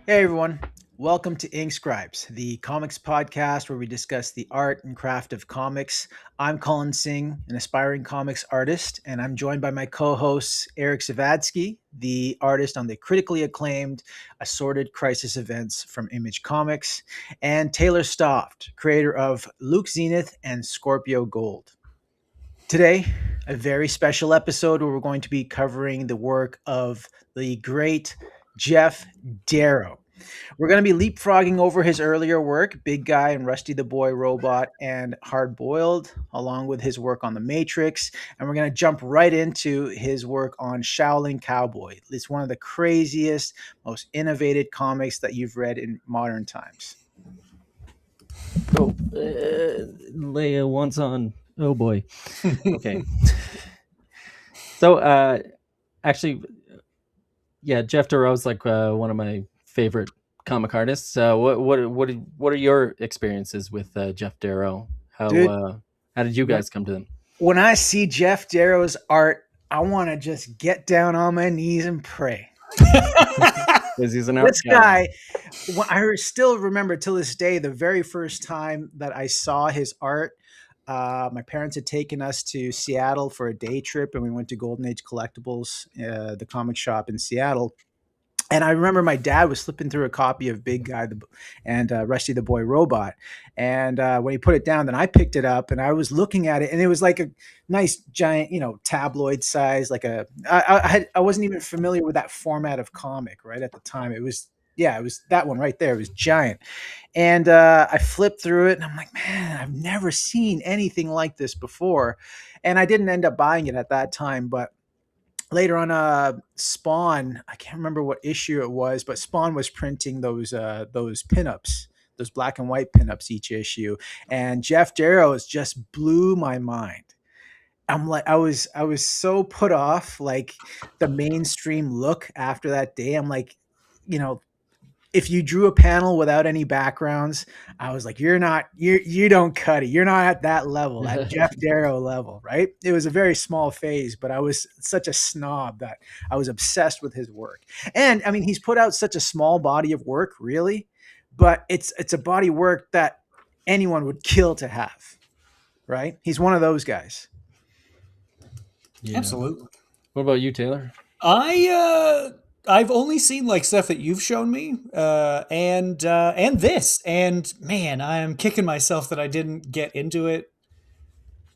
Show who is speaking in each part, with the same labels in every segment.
Speaker 1: Hey everyone, welcome to Ink Scribes, the comics podcast where we discuss the art and craft of comics. I'm Colin Singh, an aspiring comics artist, and I'm joined by my co-hosts Eric Zawadzki, the artist on the critically acclaimed Assorted Crisis events from Image Comics, and Taylor Stauft, creator of Luke Zenith and Scorpio Gold. Today, a very special episode where we're going to be covering the work of the great Geof Darrow. We're going to be leapfrogging over his earlier work, Big Guy and Rusty the Boy Robot and Hardboiled, along with his work on The Matrix. And we're going to jump right into his work on Shaolin Cowboy. It's one of the craziest, most innovative comics that you've read in modern times.
Speaker 2: Oh, Leia wants on. Oh boy. Okay. So, actually, yeah, Geof Darrow's like one of my favorite comic artists. What are your experiences with Geof Darrow?
Speaker 1: Dude,
Speaker 2: How did you guys come to them?
Speaker 1: when I see Geof Darrow's art, I want to just get down on my knees and pray.
Speaker 2: Because he's an art
Speaker 1: This guy, I still remember till this day the very first time that I saw his art. My parents had taken us to Seattle for a day trip, and we went to Golden Age Collectibles, the comic shop in Seattle. And I remember my dad was flipping through a copy of Big Guy and Rusty the Boy Robot. And when he put it down, then I picked it up and I was looking at it, and it was like a nice giant, tabloid size. I wasn't even familiar with that format of comic right at the time. It was that one right there. It was giant. And I flipped through it and I'm like, man, I've never seen anything like this before. And I didn't end up buying it at that time, but later on, Spawn, I can't remember what issue it was, but Spawn was printing those pinups, those black and white pinups each issue, and Geof Darrow just blew my mind. I'm like, I was so put off, like the mainstream look after that day. I'm like, you know, if you drew a panel without any backgrounds, I was like, you don't cut it. You're not at that level, that Geof Darrow level, right? It was a very small phase, but I was such a snob that I was obsessed with his work. And I mean, he's put out such a small body of work, really, but it's a body of work that anyone would kill to have, right? He's one of those guys.
Speaker 2: Yeah.
Speaker 3: Absolutely.
Speaker 2: What about you, Taylor?
Speaker 3: I've only seen like stuff that you've shown me, and this, and man, I am kicking myself that I didn't get into it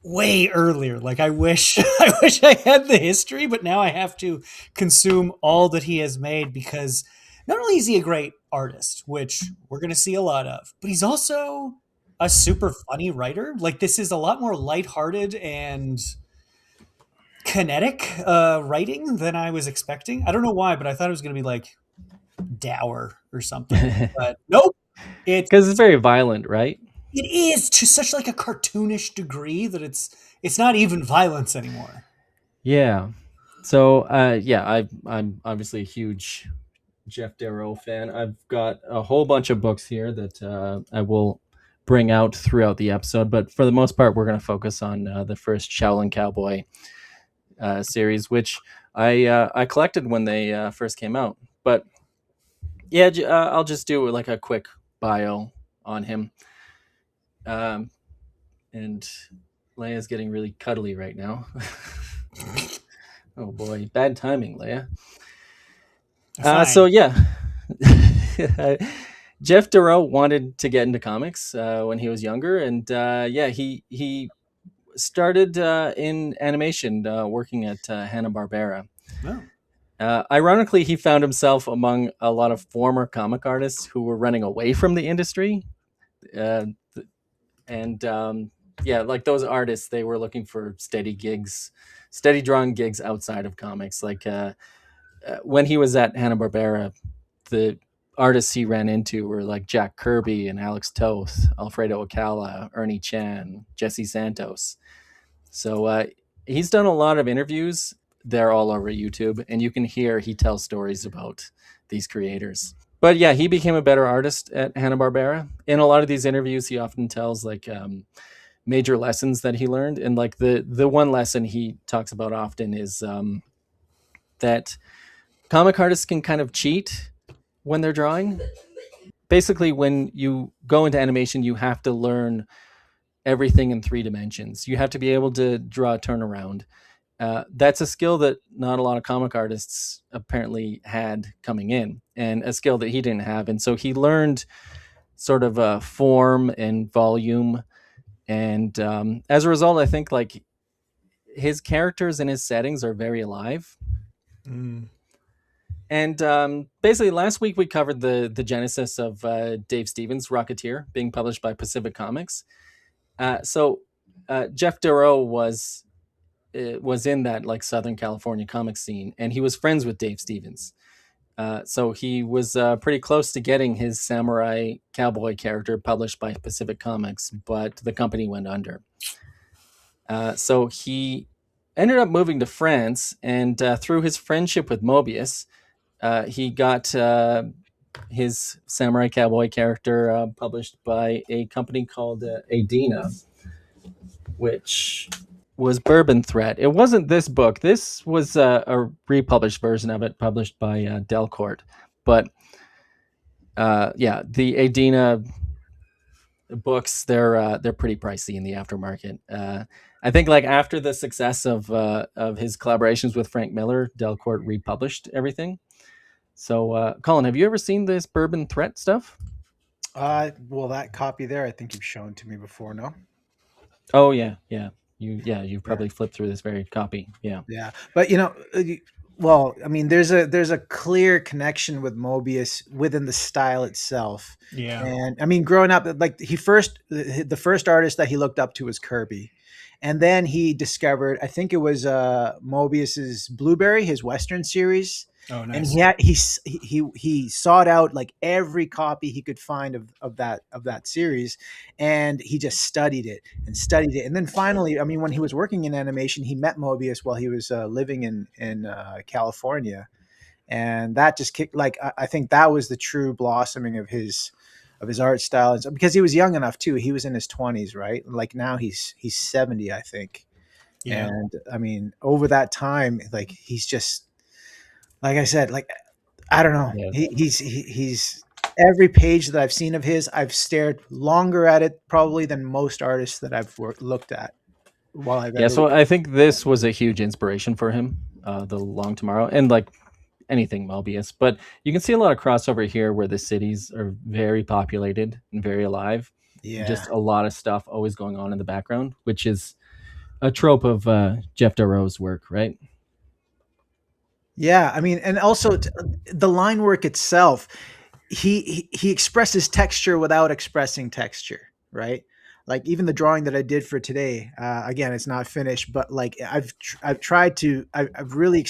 Speaker 3: way earlier. Like I wish, I wish I had the history, but now I have to consume all that he has made because not only is he a great artist, which we're going to see a lot of, but he's also a super funny writer. Like this is a lot more lighthearted and kinetic writing than I was expecting. I don't know why, but I thought it was going to be like dour or something. But nope,
Speaker 2: Because it's very violent, right?
Speaker 3: it is to such like a cartoonish degree that it's not even violence anymore.
Speaker 2: Yeah. So, I'm obviously a huge Geof Darrow fan. I've got a whole bunch of books here that I will bring out throughout the episode, but for the most part, we're going to focus on the first Shaolin Cowboy series, which I collected when they first came out. But yeah, I'll just do like a quick bio on him. And Leia's getting really cuddly right now. Oh boy, bad timing, Leia. So yeah, Geof Darrow wanted to get into comics when he was younger, and he started in animation, working at Hanna-Barbera. Ironically, he found himself among a lot of former comic artists who were running away from the industry, like those artists, they were looking for steady drawing gigs outside of comics. Like when he was at Hanna-Barbera, the artists he ran into were like Jack Kirby and Alex Toth, Alfredo Acala, Ernie Chan, Jesse Santos. So he's done a lot of interviews. They're all over YouTube, and you can hear he tells stories about these creators. But yeah, he became a better artist at Hanna-Barbera. In a lot of these interviews, he often tells like major lessons that he learned. And like the one lesson he talks about often is that comic artists can kind of cheat when they're drawing. Basically, when you go into animation, you have to learn everything in 3 dimensions. You have to be able to draw a turnaround. That's a skill that not a lot of comic artists apparently had coming in, and a skill that he didn't have. And so he learned sort of form and volume. And as a result, I think like his characters and his settings are very alive.
Speaker 3: Mm.
Speaker 2: And basically, last week we covered the genesis of Dave Stevens' Rocketeer being published by Pacific Comics. So Geof Darrow was in that like Southern California comic scene, and he was friends with Dave Stevens. So he was pretty close to getting his Samurai Cowboy character published by Pacific Comics, but the company went under. So he ended up moving to France, and through his friendship with Mobius, he got his Samurai Cowboy character published by a company called Aedena, which was Bourbon Thret. It wasn't this book. This was a republished version of it, published by Delcourt. But yeah, the Aedena books, they're pretty pricey in the aftermarket. I think like after the success of his collaborations with Frank Miller, Delcourt republished everything. So, Colin, have you ever seen this Bourbon Thret stuff?
Speaker 1: Well, that copy there, I think you've shown to me before. No.
Speaker 2: Oh yeah, yeah. You've
Speaker 1: Yeah.
Speaker 2: probably flipped through this very copy. Yeah.
Speaker 1: Yeah, but well, I mean, there's a clear connection with Mobius within the style itself.
Speaker 3: Yeah.
Speaker 1: And I mean, growing up, like the first artist that he looked up to was Kirby, and then he discovered, I think it was Mobius's Blueberry, his Western series.
Speaker 3: Oh,
Speaker 1: And
Speaker 3: nice.
Speaker 1: he sought out like every copy he could find of that series, and he just studied it and studied it. And then finally, I mean, when he was working in animation, he met Mobius while he was living in California, and that just kicked. Like I think that was the true blossoming of his art style, and so, because he was young enough too. He was in his 20s, right? Like now he's 70, I think.
Speaker 3: Yeah.
Speaker 1: And I mean, over that time, like he's just, like I said, like I don't know.
Speaker 2: Yeah.
Speaker 1: He's every page that I've seen of his, I've stared longer at it probably than most artists that I've looked at while I've
Speaker 2: Yeah,
Speaker 1: ever.
Speaker 2: so I think this was a huge inspiration for him, The Long Tomorrow, and like anything Mobius. But you can see a lot of crossover here where the cities are very populated and very alive.
Speaker 1: Yeah.
Speaker 2: Just a lot of stuff always going on in the background, which is a trope of Geof Darrow's work, right?
Speaker 1: Yeah, I mean, and also the line work itself, he expresses texture without expressing texture, right? Like even the drawing that I did for today, again, it's not finished, but like I've tried to, I've really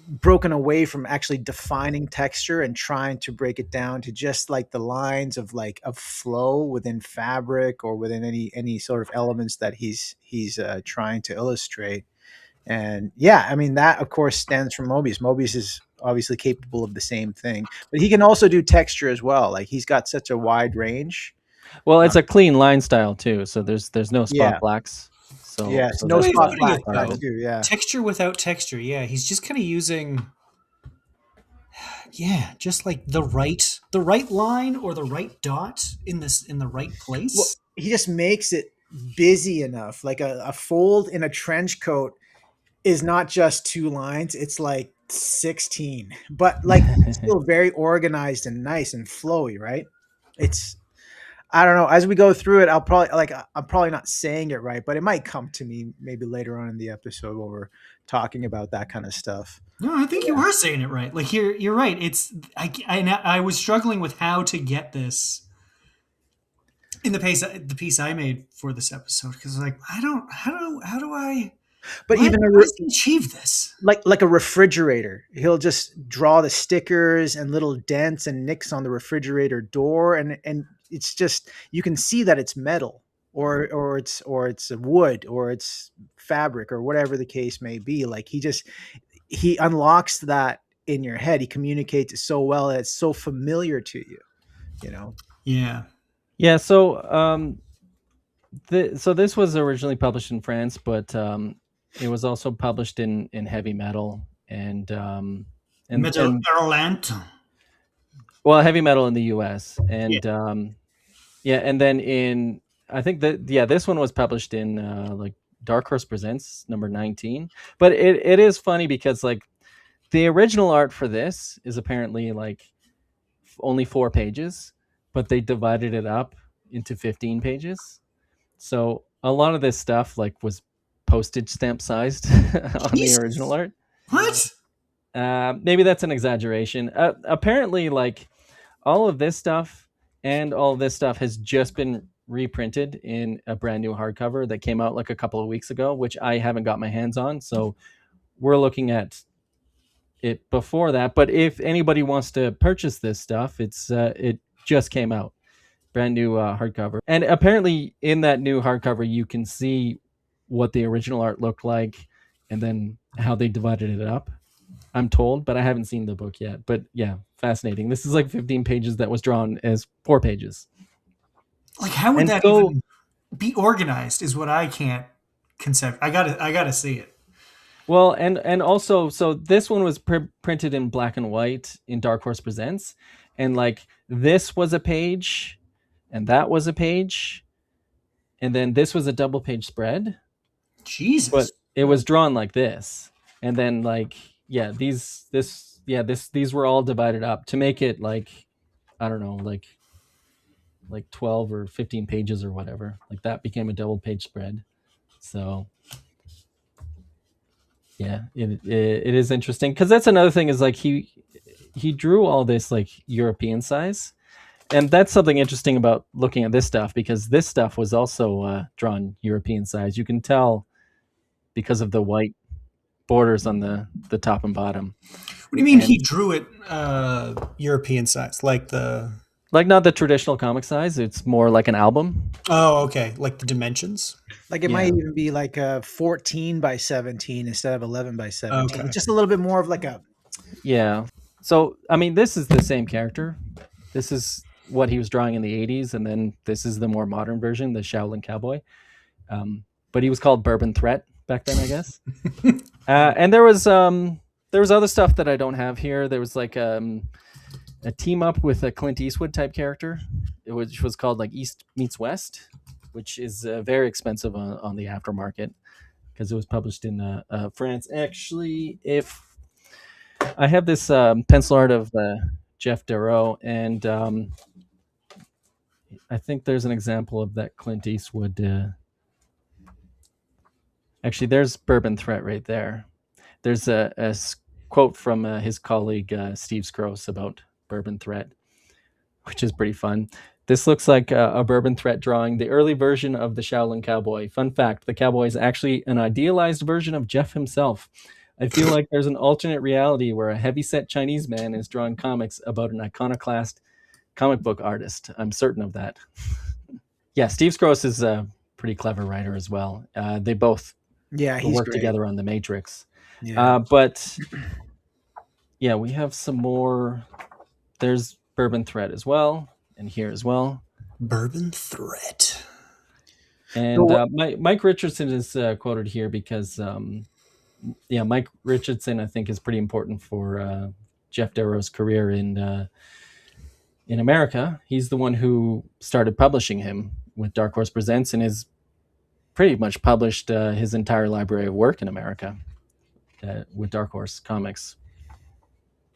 Speaker 1: broken away from actually defining texture and trying to break it down to just like the lines of like of flow within fabric or within any sort of elements that he's trying to illustrate. And yeah, I mean, that of course stems from Mobius. Mobius is obviously capable of the same thing, but he can also do texture as well. Like he's got such a wide range.
Speaker 2: Well, it's a clean line style too, so there's no spot
Speaker 1: Yeah.
Speaker 2: blacks. So,
Speaker 1: Yes,
Speaker 2: so
Speaker 1: no
Speaker 2: that's
Speaker 1: spot
Speaker 2: why
Speaker 3: putting
Speaker 1: black
Speaker 3: it,
Speaker 1: that
Speaker 3: though.
Speaker 1: too. Yeah.
Speaker 3: Texture without texture. Yeah, he's just kind of using, yeah, just like the right line or the right dot in the right
Speaker 1: Well,
Speaker 3: place.
Speaker 1: he just makes it busy enough. Like a fold in a trench coat is not just 2 lines; it's like 16. But like it's still very organized and nice and flowy, right? It's, I don't know. As we go through it, I'll probably like I'm probably not saying it right, but it might come to me maybe later on in the episode when we're talking about that kind of stuff.
Speaker 3: No, I think you are saying it right. Like you're right. It's I was struggling with how to get this in the piece I made for this episode because like I don't how do I
Speaker 1: But
Speaker 3: why,
Speaker 1: even
Speaker 3: why does he achieve this?
Speaker 1: like a refrigerator, he'll just draw the stickers and little dents and nicks on the refrigerator door, and it's just, you can see that it's metal or it's wood or it's fabric or whatever the case may be. Like he unlocks that in your head. He communicates it so well that it's so familiar to you, you know.
Speaker 3: Yeah.
Speaker 2: Yeah, so so this was originally published in France, but it was also published in heavy metal and
Speaker 3: Metal Erlant.
Speaker 2: well, heavy metal in the U.S.
Speaker 3: Yeah.
Speaker 2: and yeah, and then in I think that yeah, this one was published in like Dark Horse Presents number 19. But it is funny because like the original art for this is apparently like only 4 pages, but they divided it up into 15 pages. So a lot of this stuff like was postage stamp sized on the original
Speaker 3: Jesus.
Speaker 2: art.
Speaker 3: What?
Speaker 2: Maybe that's an exaggeration. Apparently, like all of this stuff and all of this stuff has just been reprinted in a brand new hardcover that came out like a couple of weeks ago, which I haven't got my hands on. So we're looking at it before that. But if anybody wants to purchase this stuff, it just came out, brand new hardcover. And apparently, in that new hardcover, you can see what the original art looked like, and then how they divided it up. I'm told, but I haven't seen the book yet. But yeah, fascinating. This is like 15 pages that was drawn as 4 pages.
Speaker 3: Like, how would
Speaker 2: And
Speaker 3: that
Speaker 2: so,
Speaker 3: even be organized? Is what I can't conceive. I gotta see it.
Speaker 2: well, and also, so this one was printed in black and white in Dark Horse Presents, and like this was a page, and that was a page, and then this was a double page spread, but
Speaker 3: Jesus.
Speaker 2: it was drawn like this, and then like yeah, these were all divided up to make it like I don't know, like 12 or 15 pages or whatever. Like that became a double page spread. So yeah, it is interesting because that's another thing is like he drew all this like European size, and that's something interesting about looking at this stuff because this stuff was also drawn European size. You can tell because of the white borders on the top and bottom,
Speaker 3: What do you mean
Speaker 2: and
Speaker 3: he drew it European size? Like the
Speaker 2: like not the traditional comic size. It's more like an album.
Speaker 3: Oh, okay. Like the dimensions.
Speaker 1: Like it
Speaker 2: Yeah,
Speaker 1: might even be like a 14 by 17 instead of 11 by 17.
Speaker 3: Okay.
Speaker 1: Just a little bit more of like a
Speaker 2: yeah. So I mean, this is the same character. This is what he was drawing in the 80s, and then this is the more modern version, the Shaolin Cowboy. But he was called Bourbon Thret back then, I guess. And there was other stuff that I don't have here. There was like a team up with a Clint Eastwood type character, which was called like East Meets West, which is very expensive on the aftermarket because it was published in France. Actually, if I have this pencil art of Geof Darrow, and I think there's an example of that Clint Eastwood. Actually, there's Bourbon Thret right there. There's a quote from his colleague Steve Scroce about Bourbon Thret, which is pretty fun. This looks like a Bourbon Thret drawing, the early version of the Shaolin Cowboy. Fun fact, the cowboy is actually an idealized version of Geof himself. I feel like there's an alternate reality where a heavyset Chinese man is drawing comics about an iconoclast comic book artist. I'm certain of that. Yeah, Steve Scroce is a pretty clever writer as well. They both
Speaker 1: yeah, he's
Speaker 2: work
Speaker 1: great.
Speaker 2: together on The Matrix.
Speaker 1: Yeah.
Speaker 2: But yeah, we have some more. There's Bourbon Thret as well, and here as well.
Speaker 3: Bourbon Thret.
Speaker 2: And Mike Richardson is quoted here because, yeah, Mike Richardson I think is pretty important for Geof Darrow's career in America. He's the one who started publishing him with Dark Horse Presents, and has pretty much published his entire library of work in America with Dark Horse Comics.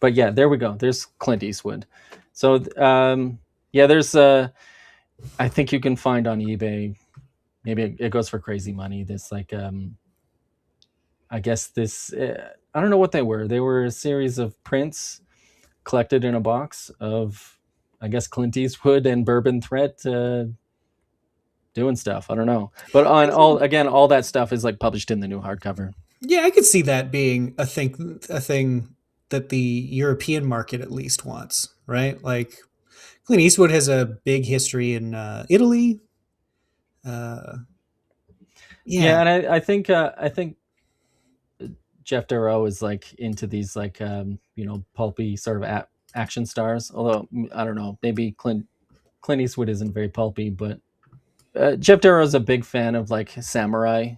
Speaker 2: But yeah, there we go. There's Clint Eastwood. So yeah, there's I think you can find on eBay. Maybe it goes for crazy money. This like I guess this I don't know what they were. They were a series of prints collected in a box of I guess Clint Eastwood and Bourbon Thret doing stuff. I don't know. But on all that stuff is like published in the new hardcover.
Speaker 3: Yeah, I could see that being a thing that the European market at least wants, right? Like Clint Eastwood has a big history in Italy.
Speaker 2: Yeah,
Speaker 3: Yeah.
Speaker 2: and I think Geof Darrow is like into these like pulpy sort of action stars. Although I don't know, maybe Clint Eastwood isn't very pulpy, but Geof Darrow is a big fan of like samurai,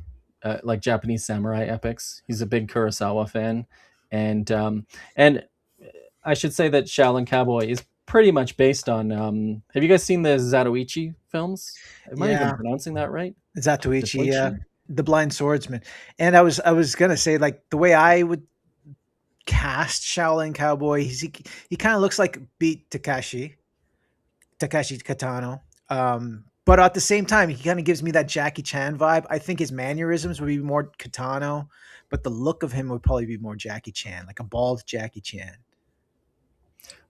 Speaker 2: like Japanese samurai epics. He's a big Kurosawa fan, and I should say that Shaolin Cowboy is pretty much based on. Have you guys seen the Zatoichi films? Am I even
Speaker 1: Yeah,
Speaker 2: pronouncing that right?
Speaker 1: Zatoichi, yeah,
Speaker 2: Zatoichi?
Speaker 1: the blind swordsman. And I was gonna say, like, the way I would cast Shaolin Cowboy, he kind of looks like beat Takashi Katano. But at the same time, he kind of gives me that Jackie Chan vibe. I think his mannerisms would be more Katano, but the look of him would probably be more Jackie Chan, like a bald Jackie Chan.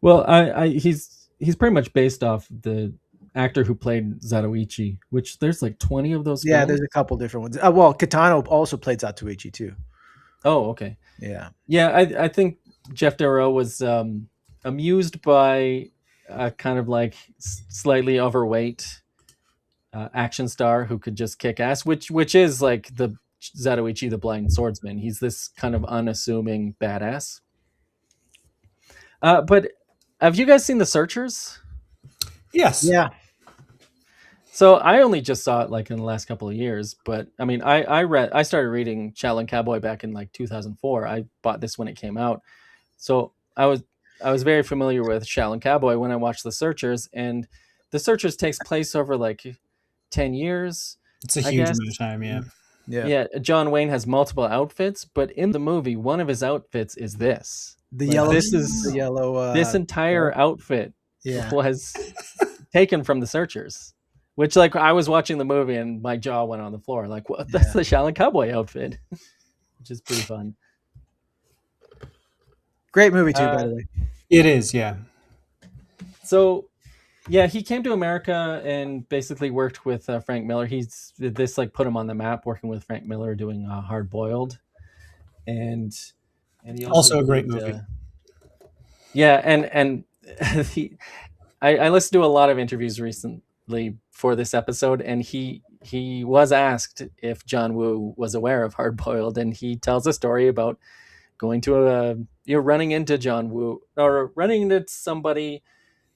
Speaker 2: Well, he's pretty much based off the actor who played Zatoichi, which there's like 20 of those
Speaker 1: Yeah,
Speaker 2: films.
Speaker 1: there's a couple different ones. Well, Katano also played Zatoichi too.
Speaker 2: Oh, okay.
Speaker 1: Yeah.
Speaker 2: Yeah, I think Geof Darrow was amused by a kind of like slightly overweight action star who could just kick ass, which is like the Zatoichi, the blind swordsman. He's this kind of unassuming badass. But have you guys seen The Searchers?
Speaker 3: Yes.
Speaker 1: Yeah.
Speaker 2: So I only just saw it like in the last couple of years, but I mean, I started reading Shaolin Cowboy back in like 2004. I bought this when it came out, so I was very familiar with Shaolin Cowboy when I watched The Searchers, and The Searchers takes place over like 10 years,
Speaker 3: It's a
Speaker 2: I
Speaker 3: huge
Speaker 2: guess.
Speaker 3: amount of time, yeah.
Speaker 1: Yeah.
Speaker 2: Yeah, John Wayne has multiple outfits, but in the movie, one of his outfits is this.
Speaker 1: The
Speaker 2: Like,
Speaker 1: yellow.
Speaker 2: this is
Speaker 1: the yellow.
Speaker 2: this entire outfit
Speaker 1: Yeah.
Speaker 2: was taken from The Searchers, which like I was watching the movie and my jaw went on the floor. Like, what? That's the Shaolin Cowboy outfit, which is pretty fun.
Speaker 1: Great movie too, by the way.
Speaker 3: It is, yeah.
Speaker 2: So, yeah, he came to America and basically worked with Frank Miller. This like put him on the map, working with Frank Miller doing Hardboiled, and he
Speaker 3: Also a great
Speaker 2: did,
Speaker 3: movie.
Speaker 2: yeah, and I listened to a lot of interviews recently for this episode, and he was asked if John Woo was aware of Hardboiled, and he tells a story about going to running into John Woo or running into somebody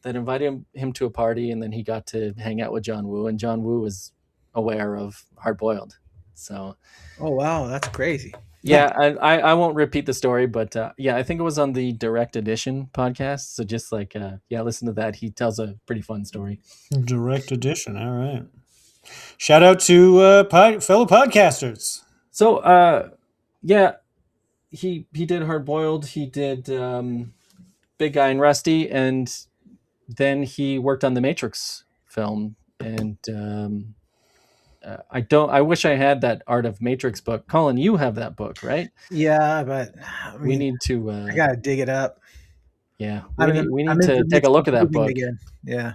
Speaker 2: that invited him to a party, and then he got to hang out with John Woo, and John Woo was aware of Hardboiled. So,
Speaker 1: Oh wow, that's crazy.
Speaker 2: yeah, I won't repeat the story, but yeah, I think it was on the Direct Edition podcast. So just like, listen to that. He tells a pretty fun story.
Speaker 3: Direct edition. All right. Shout out to fellow podcasters.
Speaker 2: So, yeah, he did Hardboiled. He did Big Guy and Rusty, and then he worked on the Matrix film. And I wish I had that Art of Matrix book. Colin, you have that book, right?
Speaker 1: Yeah, but I
Speaker 2: We
Speaker 1: mean,
Speaker 2: need to.
Speaker 1: I gotta dig it up.
Speaker 2: Yeah,
Speaker 1: I'm
Speaker 2: we
Speaker 1: I'm
Speaker 2: need to
Speaker 1: into
Speaker 2: take a look at that
Speaker 1: moving
Speaker 2: book.
Speaker 1: again. Yeah.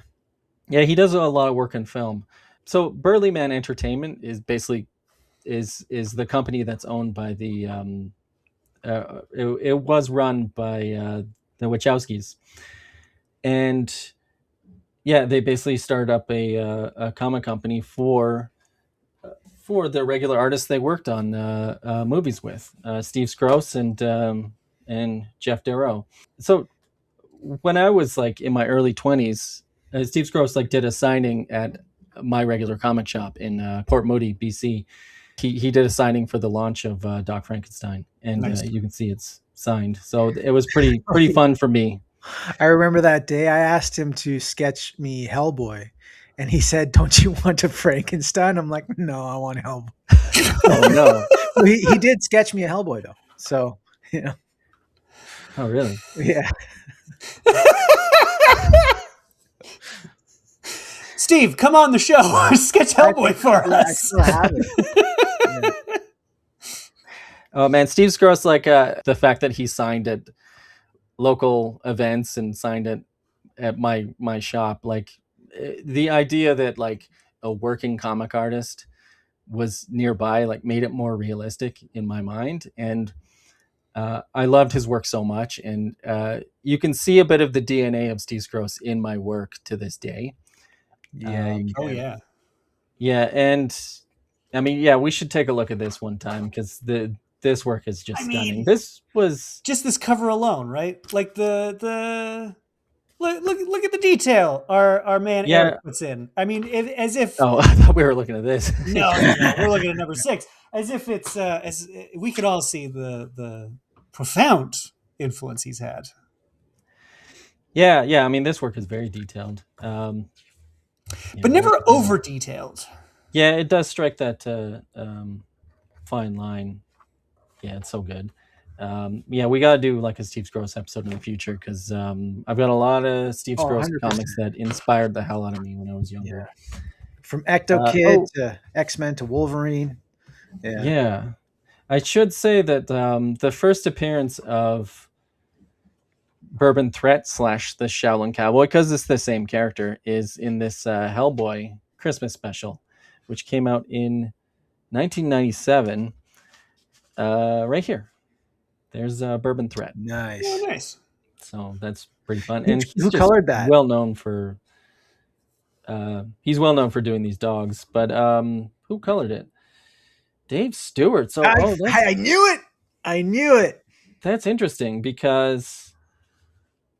Speaker 2: Yeah, he does a lot of work in film. So Burlyman Entertainment is basically is the company that's owned by the it was run by the Wachowskis, and yeah, they basically started up a comic company for the regular artists they worked on movies with, Steve Skroce and Geof Darrow. So when I was like in my early 20s, Steve Skroce like did a signing at my regular comic shop in Port Moody, BC. He did a signing for the launch of Doc Frankenstein, and
Speaker 3: Nice.
Speaker 2: you can see it's signed. So it was pretty fun for me.
Speaker 1: I remember that day I asked him to sketch me Hellboy, and he said, "Don't you want a Frankenstein?" I'm like, "No, I want Hellboy."
Speaker 2: Oh no!
Speaker 1: Well, he did sketch me a Hellboy though, so you know,
Speaker 2: Oh really?
Speaker 1: yeah.
Speaker 3: Steve, come on the show. Sketch Hellboy for
Speaker 1: I
Speaker 3: us.
Speaker 1: still have it. Yeah.
Speaker 2: Oh man, Steve Skroce, like the fact that he signed at local events and signed it at my shop, like the idea that like a working comic artist was nearby, like made it more realistic in my mind. And I loved his work so much, and you can see a bit of the DNA of Steve Skroce in my work to this day.
Speaker 1: Yeah.
Speaker 3: Oh yeah.
Speaker 2: Yeah, and I mean, yeah, we should take a look at this one time because this work is just stunning. This was
Speaker 3: just this cover alone, right? Like the look at the detail our man Eric puts in. I mean, as if
Speaker 2: oh, I thought we were looking at this.
Speaker 3: no, we're looking at number 6. As if it's as we could all see the profound influence he's had.
Speaker 2: Yeah. I mean, this work is very detailed.
Speaker 3: but
Speaker 2: Once
Speaker 3: never
Speaker 2: again,
Speaker 3: over detailed.
Speaker 2: yeah, it does strike that fine line. Yeah, it's so good. Yeah, we gotta do like a Steve Gross episode in the future because I've got a lot of Steve
Speaker 1: Oh,
Speaker 2: Gross
Speaker 1: 100%.
Speaker 2: comics that inspired the hell out of me when I was younger.
Speaker 1: Yeah. From Ecto Kid
Speaker 2: Oh,
Speaker 1: to X-Men to Wolverine. Yeah.
Speaker 2: yeah. I should say that the first appearance of Bourbon Thret slash the Shaolin Cowboy, because it's the same character, is in this Hellboy Christmas special, which came out in 1997. Right here. There's Bourbon Thret.
Speaker 3: Oh,
Speaker 1: Nice.
Speaker 3: nice.
Speaker 2: So that's pretty fun.
Speaker 1: Who,
Speaker 2: And he's
Speaker 1: who
Speaker 2: just
Speaker 1: colored that?
Speaker 2: well known for doing these dogs. But who colored it? Dave Stewart. So
Speaker 1: I knew it. I knew it.
Speaker 2: that's interesting because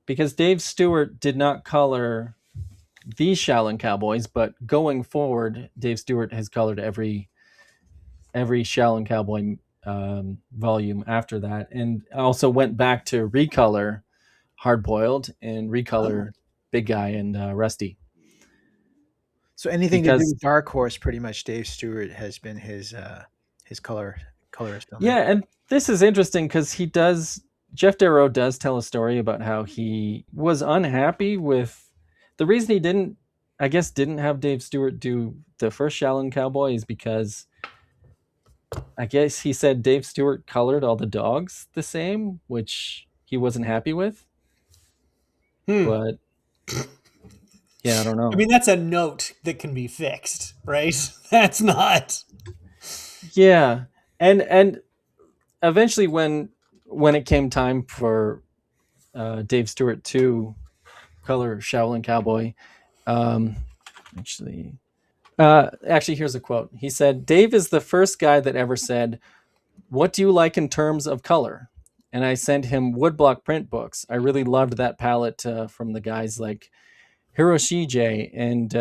Speaker 2: Dave Stewart did not color these Shaolin Cowboys, but going forward, Dave Stewart has colored every Shaolin Cowboy volume after that, and also went back to recolor Hardboiled and recolor Big Guy and Rusty.
Speaker 1: So anything to do
Speaker 2: Because
Speaker 1: with Dark Horse, pretty much Dave Stewart has been his colorist on
Speaker 2: yeah,
Speaker 1: that.
Speaker 2: and this is interesting because Geof Darrow does tell a story about how he was unhappy with the reason he didn't have Dave Stewart do the first Shaolin Cowboy is because I guess he said Dave Stewart colored all the dogs the same, which he wasn't happy with. But yeah, I don't know.
Speaker 3: I mean, that's a note that can be fixed, right? That's not.
Speaker 2: Yeah, and eventually when it came time for Dave Stewart to color Shaolin Cowboy, um, actually, here's a quote. He said, "Dave is the first guy that ever said, 'What do you like in terms of color?' And I sent him woodblock print books. I really loved that palette from the guys like Hiroshige and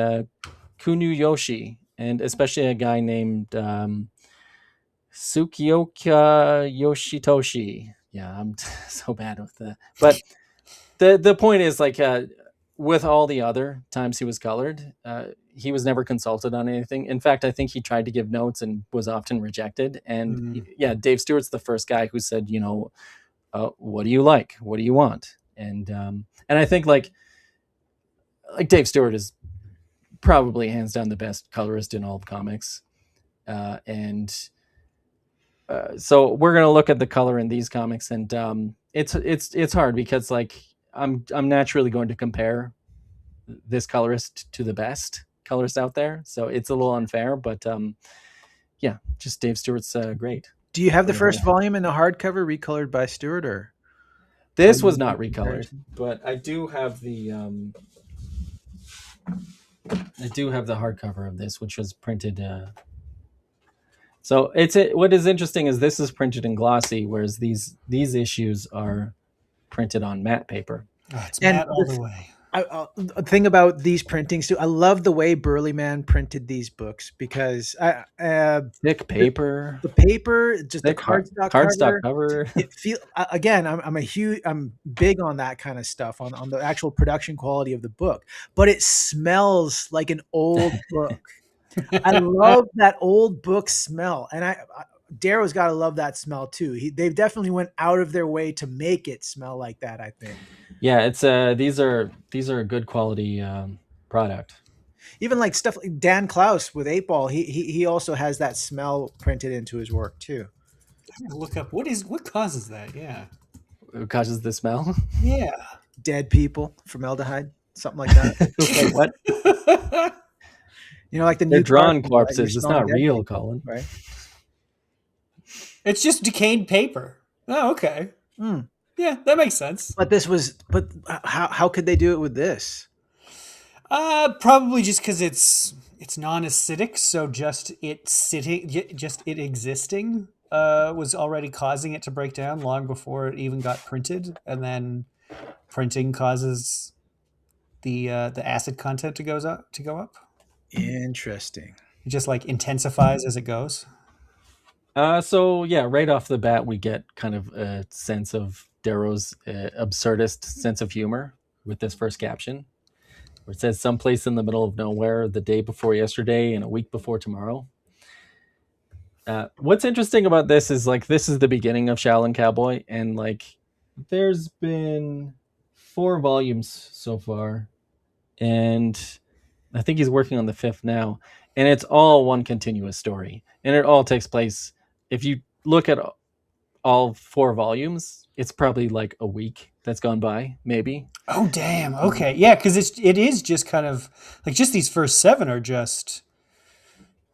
Speaker 2: Kunu Yoshi, and especially a guy named Tsukioka Yoshitoshi. Yeah, I'm so bad with that. But the point is like with all the other times he was colored, he was never consulted on anything. In fact, I think he tried to give notes and was often rejected. And yeah, Dave Stewart's the first guy who said, what do you like? What do you want? And I think like Dave Stewart is probably hands down the best colorist in all of comics. And so we're gonna look at the color in these comics, and it's hard because like I'm naturally going to compare this colorist to the best colorist out there, so it's a little unfair, but yeah, just Dave Stewart's great.
Speaker 1: Do you have the first volume in the hardcover recolored by Stewart, or
Speaker 2: this was not recolored? But I do have the hardcover of this, which was printed. So what is interesting is this is printed in glossy, whereas these issues are printed on matte paper.
Speaker 3: Oh, it's matte all the way.
Speaker 1: A thing about these printings too, I love the way Burlyman printed these books because
Speaker 2: thick paper,
Speaker 1: the paper, just
Speaker 2: thick
Speaker 1: the cardstock
Speaker 2: cover.
Speaker 1: It feel again, I'm big on that kind of stuff on the actual production quality of the book, but it smells like an old book. I love that old book smell, and Darrow's got to love that smell too. They definitely went out of their way to make it smell like that, I think.
Speaker 2: Yeah, it's these are a good quality product.
Speaker 1: Even like stuff like Dan Klaus with 8-Ball, he also has that smell printed into his work too.
Speaker 3: I'm gonna look up what causes that. Yeah,
Speaker 2: it causes the smell.
Speaker 3: Yeah,
Speaker 1: dead people, formaldehyde, something like that.
Speaker 2: Like what?
Speaker 1: Like
Speaker 2: they're drawn corpses. It's not real, people, Colin.
Speaker 1: Right?
Speaker 3: It's just decayed paper. Oh, okay. Yeah, that makes sense.
Speaker 1: But how could they do it with this?
Speaker 3: Probably just because it's non-acidic, so just it existing was already causing it to break down long before it even got printed, and then printing causes the acid content to go up.
Speaker 1: Interesting.
Speaker 3: It just like intensifies as it goes.
Speaker 2: So yeah, right off the bat, we get kind of a sense of Darrow's absurdist sense of humor, with this first caption, where it says someplace in the middle of nowhere, the day before yesterday and a week before tomorrow. What's interesting about this is like this is the beginning of Shaolin Cowboy, and like there's been 4 volumes so far, and I think he's working on the 5th now, and it's all one continuous story, and it all takes place. If you look at all 4 volumes, it's probably like a week that's gone by, maybe.
Speaker 3: Oh damn. Okay. Yeah, because it is just kind of like just these first 7 are just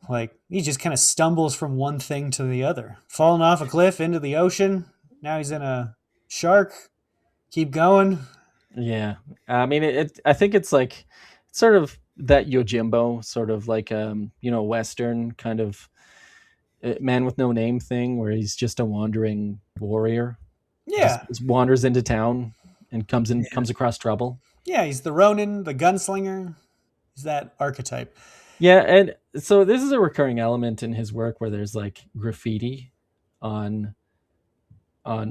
Speaker 3: like he just kind of stumbles from one thing to the other. Falling off a cliff into the ocean. Now he's in a shark. Keep going.
Speaker 2: Yeah, I mean, I think it's like sort of that Yojimbo sort of like Western kind of man with no name thing, where he's just a wandering warrior,
Speaker 3: Yeah.
Speaker 2: just wanders into town and comes across trouble.
Speaker 3: Yeah, he's the Ronin, the gunslinger. He's that archetype.
Speaker 2: Yeah, and so this is a recurring element in his work where there's like graffiti on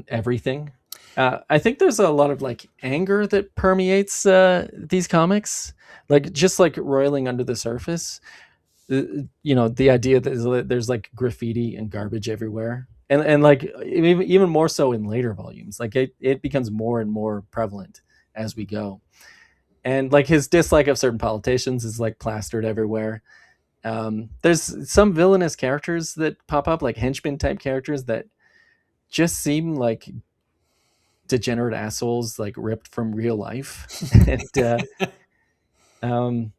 Speaker 2: everything. I think there's a lot of like anger that permeates these comics, like just like roiling under the surface. The idea that there's like graffiti and garbage everywhere, and like even more so in later volumes, like it becomes more and more prevalent as we go, and like his dislike of certain politicians is like plastered everywhere. There's some villainous characters that pop up, like henchman type characters that just seem like degenerate assholes, like ripped from real life. And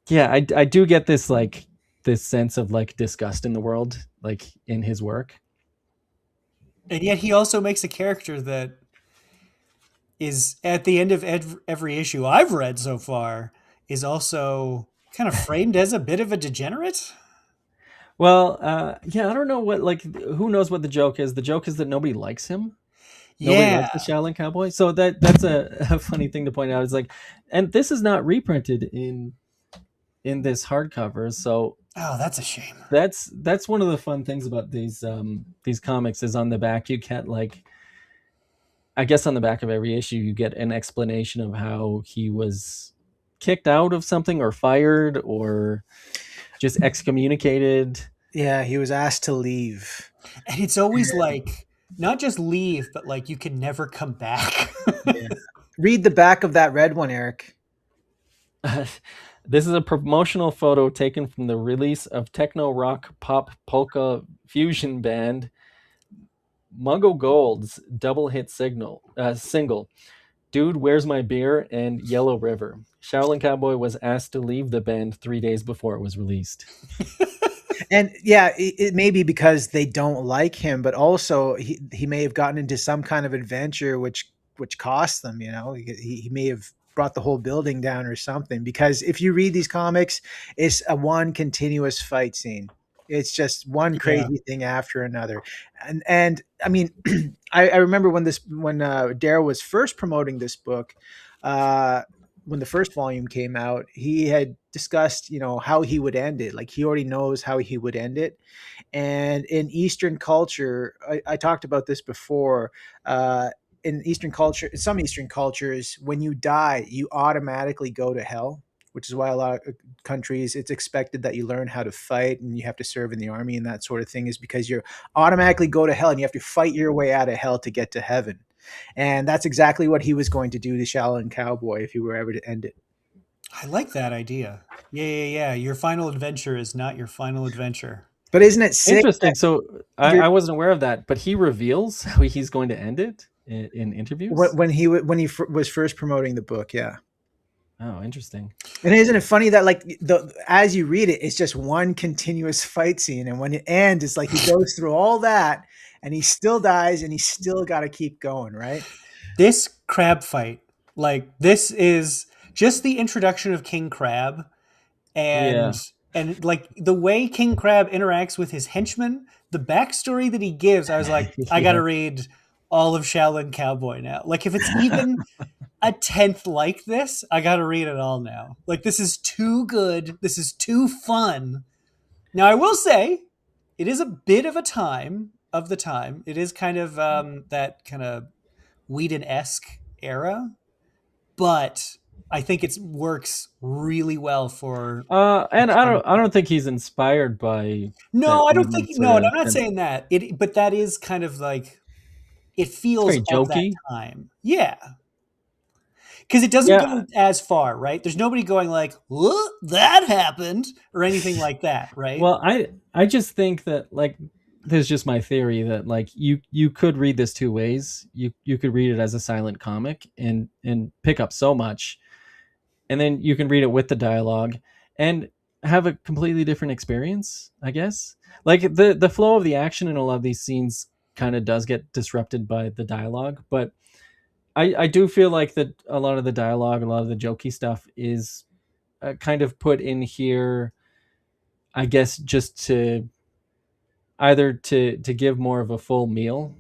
Speaker 2: yeah, I do get this like this sense of like disgust in the world, like in his work.
Speaker 3: And yet he also makes a character that is at the end of every issue I've read so far is also kind of framed as a bit of a degenerate.
Speaker 2: Well, yeah, I don't know what like who knows what the joke is. The joke is that nobody likes him. Nobody
Speaker 3: Yeah.
Speaker 2: likes the Shaolin Cowboy. So that's a funny thing to point out. It's like, and this is not reprinted in this hardcover. So
Speaker 3: Oh, that's a shame.
Speaker 2: that's one of the fun things about these comics is on the back you get like, I guess on the back of every issue you get an explanation of how he was kicked out of something or fired or just excommunicated.
Speaker 1: Yeah, he was asked to leave.
Speaker 3: And it's always like not just leave, but like you can never come back.
Speaker 1: Yeah. Read the back of that red one, Eric.
Speaker 2: This is a promotional photo taken from the release of techno rock pop polka fusion band Mungo Gold's double hit single, Dude, Where's My Beer and Yellow River. Shaolin Cowboy was asked to leave the band 3 days before it was released.
Speaker 1: And yeah, it may be because they don't like him, but also he may have gotten into some kind of adventure which cost them. He may have brought the whole building down or something. Because if you read these comics, it's a one continuous fight scene. It's just one crazy thing after another, and I mean, I remember when Darrow was first promoting this book. When the first volume came out, he had discussed, how he would end it. Like he already knows how he would end it. And in Eastern culture, I talked about this before. In Eastern culture, in some Eastern cultures, when you die, you automatically go to hell, which is why a lot of countries, it's expected that you learn how to fight and you have to serve in the army and that sort of thing, is because you automatically go to hell and you have to fight your way out of hell to get to heaven. And that's exactly what he was going to do to Shaolin Cowboy if he were ever to end it.
Speaker 3: I like that idea. Yeah. Your final adventure is not your final adventure.
Speaker 1: But isn't it sick?
Speaker 2: Interesting. So I wasn't aware of that, but he reveals how he's going to end it in interviews
Speaker 1: when he was first promoting the book. Yeah.
Speaker 2: Oh, interesting.
Speaker 1: And isn't it funny that like as you read it, it's just one continuous fight scene, and when it ends, it's like he goes through all that. And he still dies, and he's still got to keep going, right?
Speaker 3: This crab fight, like this is just the introduction of King Crab, and like the way King Crab interacts with his henchmen, the backstory that he gives. I was like, I got to read all of Shaolin Cowboy now. Like if it's even a 10th like this, I got to read it all now. Like this is too good. This is too fun. Now I will say, it is a bit of a time. Of the time, it is kind of that kind of Whedon-esque era. but I think it works really well for
Speaker 2: And
Speaker 3: comic.
Speaker 2: I don't think he's inspired by that
Speaker 3: No, I don't think.
Speaker 2: '80s sort
Speaker 3: No, and
Speaker 2: of.
Speaker 3: I'm not saying that. But that is kind of like it
Speaker 2: It's
Speaker 3: feels
Speaker 2: very
Speaker 3: of that
Speaker 2: jokey.
Speaker 3: time. Yeah, because it doesn't
Speaker 2: Yeah,
Speaker 3: go as far, right? There's nobody going like, "What? That happened," or anything like that, right?
Speaker 2: well, I just think that like this is just my theory that like you could read this two ways. You could read it as a silent comic and pick up so much, and then you can read it with the dialogue and have a completely different experience. I guess like the flow of the action in a lot of these scenes kind of does get disrupted by the dialogue, but I do feel like that a lot of the dialogue, a lot of the jokey stuff is kind of put in here, I guess, just to either to give more of a full meal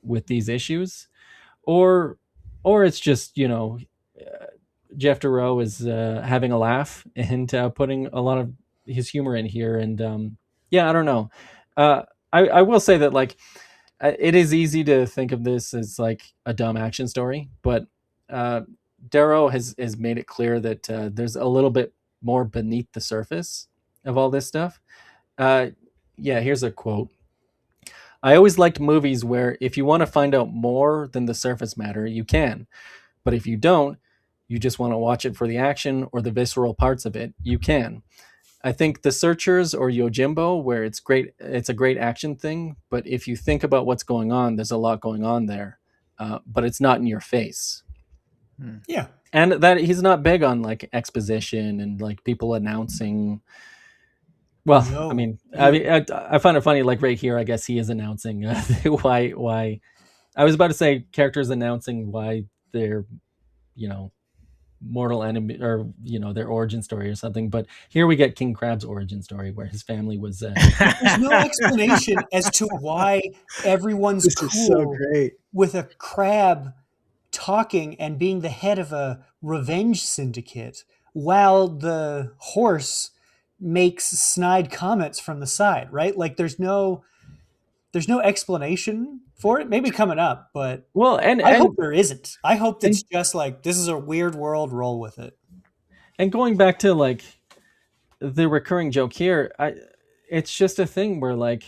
Speaker 2: with these issues, or it's just Geof Darrow is having a laugh and putting a lot of his humor in here, and yeah, I don't know. Uh, I will say that like it is easy to think of this as like a dumb action story, but uh, Darrow has made it clear that there's a little bit more beneath the surface of all this stuff. Uh, yeah, here's a quote. I always liked movies where if you want to find out more than the surface matter, you can. But if you don't, you just want to watch it for the action or the visceral parts of it, you can. I think The Searchers or Yojimbo, where it's a great action thing, but if you think about what's going on, there's a lot going on there, but it's not in your face.
Speaker 1: Hmm.
Speaker 3: Yeah.
Speaker 2: And that he's not big on like exposition and like people announcing. Well,
Speaker 3: No.
Speaker 2: I find it funny. Like right here, I guess he is announcing why. I was about to say characters announcing why they're you know mortal enemy or their origin story or something, but here we get King Crab's origin story where his family was
Speaker 3: There's no explanation as to why everyone's
Speaker 1: This is so
Speaker 3: cool
Speaker 1: great.
Speaker 3: with a crab talking and being the head of a revenge syndicate while the horse makes snide comments from the side, right? Like there's no explanation for it. Maybe coming up, but
Speaker 2: well
Speaker 3: I hope there isn't. I hope
Speaker 2: and
Speaker 3: it's just like this is a weird world, roll with it.
Speaker 2: and going back to like the recurring joke here, it's just a thing where like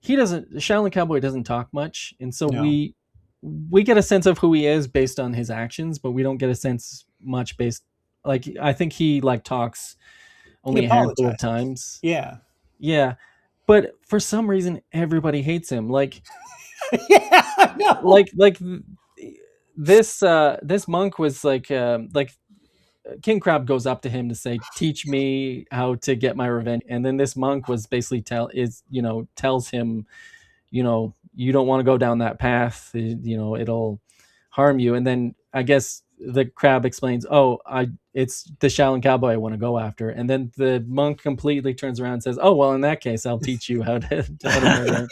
Speaker 2: Shaolin Cowboy doesn't talk much, and so
Speaker 3: No.
Speaker 2: we get a sense of who he is based on his actions, but we don't get a sense much based like I think he like talks
Speaker 3: He
Speaker 2: only a handful of
Speaker 3: apologizes.
Speaker 2: times.
Speaker 3: Yeah.
Speaker 2: Yeah. But for some reason everybody hates him. Like
Speaker 3: Yeah, no.
Speaker 2: like this monk was like King Crab goes up to him to say, "Teach me how to get my revenge." And then this monk was basically tells him, you don't want to go down that path. It'll harm you. And then I guess the crab explains, "Oh, it's the Shaolin Cowboy I want to go after." And then the monk completely turns around and says, "Oh, well, in that case, I'll teach you how to murder."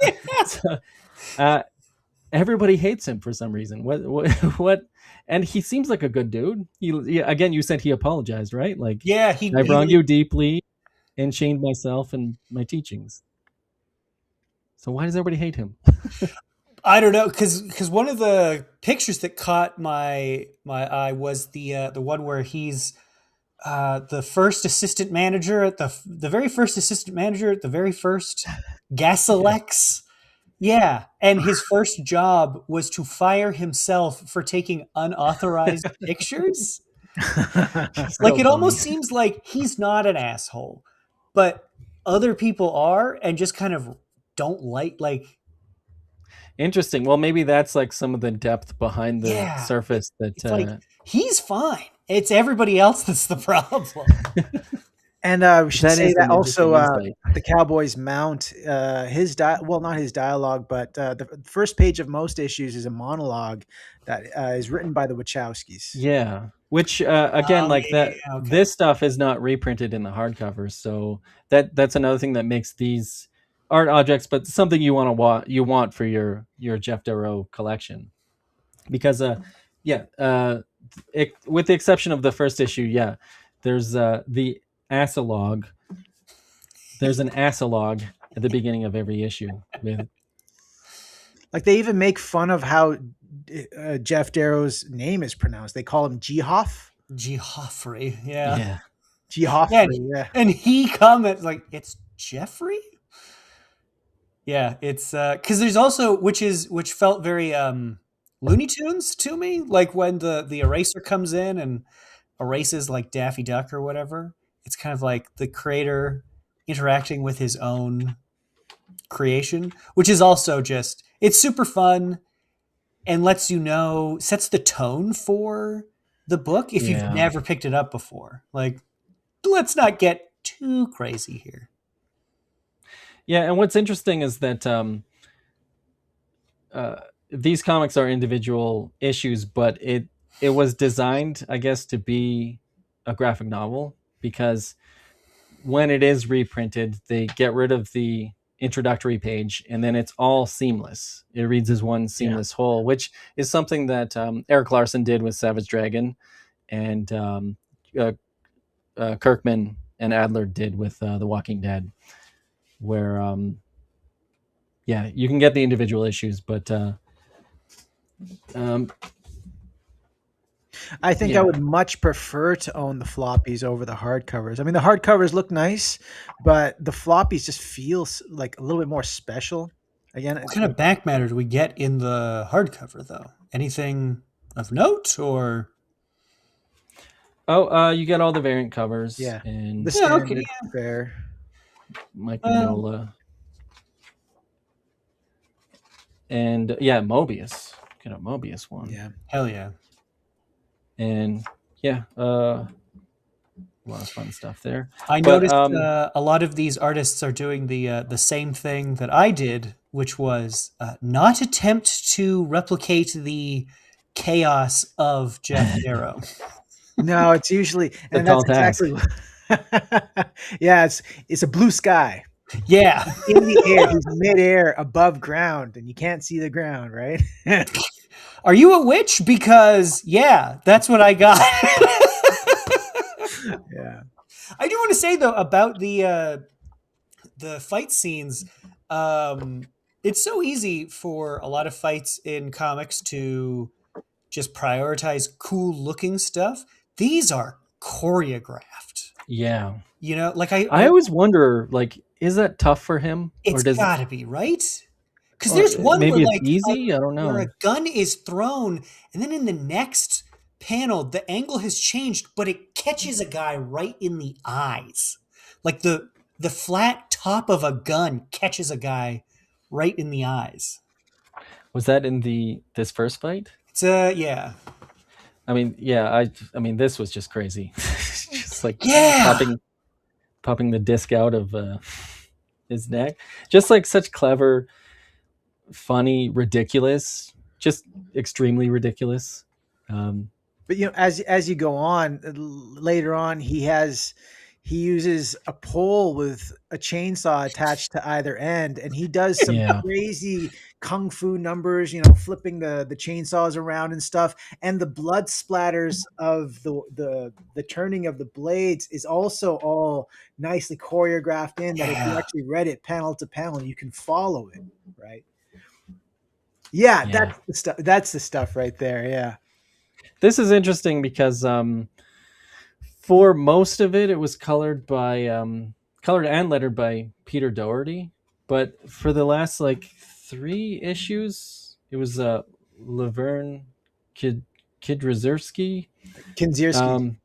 Speaker 2: So, uh, everybody hates him for some reason. What? And he seems like a good dude. Again, you said he apologized, right? Like,
Speaker 3: Yeah,
Speaker 2: I've wronged you deeply and shamed myself and my teachings. So why does everybody hate him?
Speaker 3: I don't know because one of the pictures that caught my eye was the one where he's the first assistant manager at the very first assistant manager at the very first Gasilex. Yeah, and his first job was to fire himself for taking unauthorized pictures. Like
Speaker 2: So
Speaker 3: it almost
Speaker 2: funny.
Speaker 3: seems like he's not an asshole, but other people are and just kind of don't like
Speaker 2: Interesting. Well, maybe that's like some of the depth behind the
Speaker 3: yeah,
Speaker 2: surface that
Speaker 3: it's like he's fine. It's everybody else that's the problem.
Speaker 1: And we should
Speaker 2: that
Speaker 1: say
Speaker 2: is
Speaker 1: that
Speaker 2: an
Speaker 1: also
Speaker 2: interesting insight.
Speaker 1: the Cowboy's mount, well, not his dialogue, but the first page of most issues is a monologue that is written by the Wachowskis.
Speaker 2: Yeah. Which again,
Speaker 3: Oh
Speaker 2: like that,
Speaker 3: yeah, okay.
Speaker 2: this stuff is not reprinted in the hardcover, so that's another thing that makes these art objects, but something you want for your Geof Darrow collection, because yeah, with the exception of the first issue, yeah, there's the asologue. There's an asologue at the beginning of every issue with
Speaker 1: Like they even make fun of how Geof Darrow's name is pronounced. They call him Geof.
Speaker 3: Geoffrey, yeah.
Speaker 2: Yeah.
Speaker 3: Yeah,
Speaker 1: Geoffrey, yeah.
Speaker 3: and he comments like, "It's Jeffrey." Yeah, it's because there's also which felt very Looney Tunes to me, like when the eraser comes in and erases like Daffy Duck or whatever. It's kind of like the creator interacting with his own creation, which is also just it's super fun and lets you know sets the tone for the book if you've
Speaker 2: Yeah.
Speaker 3: never picked it up before. Like, let's not get too crazy here.
Speaker 2: Yeah, and what's interesting is that these comics are individual issues, but it was designed, I guess, to be a graphic novel because when it is reprinted, they get rid of the introductory page and then it's all seamless. It reads as one seamless whole, which is something that Eric Larson did with Savage Dragon and Kirkman and Adler did with The Walking Dead, where yeah, you can get the individual issues, but
Speaker 1: I think I would much prefer to own the floppies over the hardcovers. I mean, the hardcovers look nice, but the floppies just feel like a little bit more special. Again,
Speaker 3: What kind of back matter do we get in the hardcover, though? Anything of note, or
Speaker 2: you get all the variant covers,
Speaker 1: yeah,
Speaker 2: and
Speaker 1: the standard fare.
Speaker 2: Mike Mignola, and yeah, Mobius. Get a Mobius one.
Speaker 1: Yeah,
Speaker 3: hell yeah.
Speaker 2: And yeah, a lot of fun stuff there.
Speaker 3: I noticed a lot of these artists are doing the same thing that I did, which was not attempt to replicate the chaos of Geof Darrow.
Speaker 1: no, it's usually and
Speaker 2: tall
Speaker 1: that's exactly. Yeah, it's a blue sky.
Speaker 3: Yeah,
Speaker 1: In the air, he's midair above ground, and you can't see the ground, right?
Speaker 3: are you a witch? Because yeah, that's what I got.
Speaker 1: Yeah.
Speaker 3: I do want to say though about the fight scenes. It's so easy for a lot of fights in comics to just prioritize cool looking stuff. These are choreographed.
Speaker 2: Yeah,
Speaker 3: You know, like
Speaker 2: I always wonder, like, is that tough for him,
Speaker 3: it's
Speaker 2: or does
Speaker 3: gotta be, right? Because there's one
Speaker 2: maybe
Speaker 3: where
Speaker 2: it's
Speaker 3: like
Speaker 2: easy? I don't know.
Speaker 3: where a gun is thrown, and then in the next panel, the angle has changed, but it catches a guy right in the eyes. Like the flat top of a gun catches a guy right in the eyes.
Speaker 2: Was that in this first fight?
Speaker 3: It's yeah.
Speaker 2: I mean, yeah, I mean, this was just crazy. Just like
Speaker 3: Yeah.
Speaker 2: popping the disc out of his neck. Just like such clever, funny, ridiculous, just extremely ridiculous.
Speaker 1: But as you go on later on, he uses a pole with a chainsaw attached to either end, and he does some
Speaker 2: Yeah.
Speaker 1: crazy kung fu numbers, flipping the chainsaws around and stuff. And the blood splatters of the turning of the blades is also all nicely choreographed in that if you actually read it panel to panel, you can follow it, right? Yeah,
Speaker 2: Yeah.
Speaker 1: that's the stuff. That's the stuff right there. Yeah.
Speaker 2: This is interesting because for most of it was colored and lettered by Peter Doherty, but for the last like 3 issues, it was Laverne Kidrzewski.
Speaker 1: Kinzierski.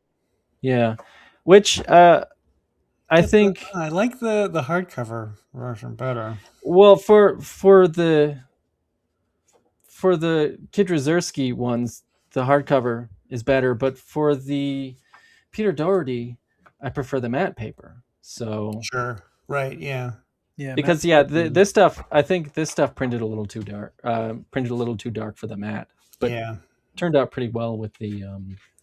Speaker 2: Yeah, which I think
Speaker 3: I like the hardcover version better.
Speaker 2: well for the Kidrzewski ones, the hardcover is better, but for the Peter Doherty, I prefer the matte paper. So
Speaker 3: Sure. Right. Yeah.
Speaker 1: Yeah.
Speaker 2: because this stuff, I think this stuff printed a little too dark. Printed a little too dark for the matte, but
Speaker 3: yeah.
Speaker 2: turned out pretty well with the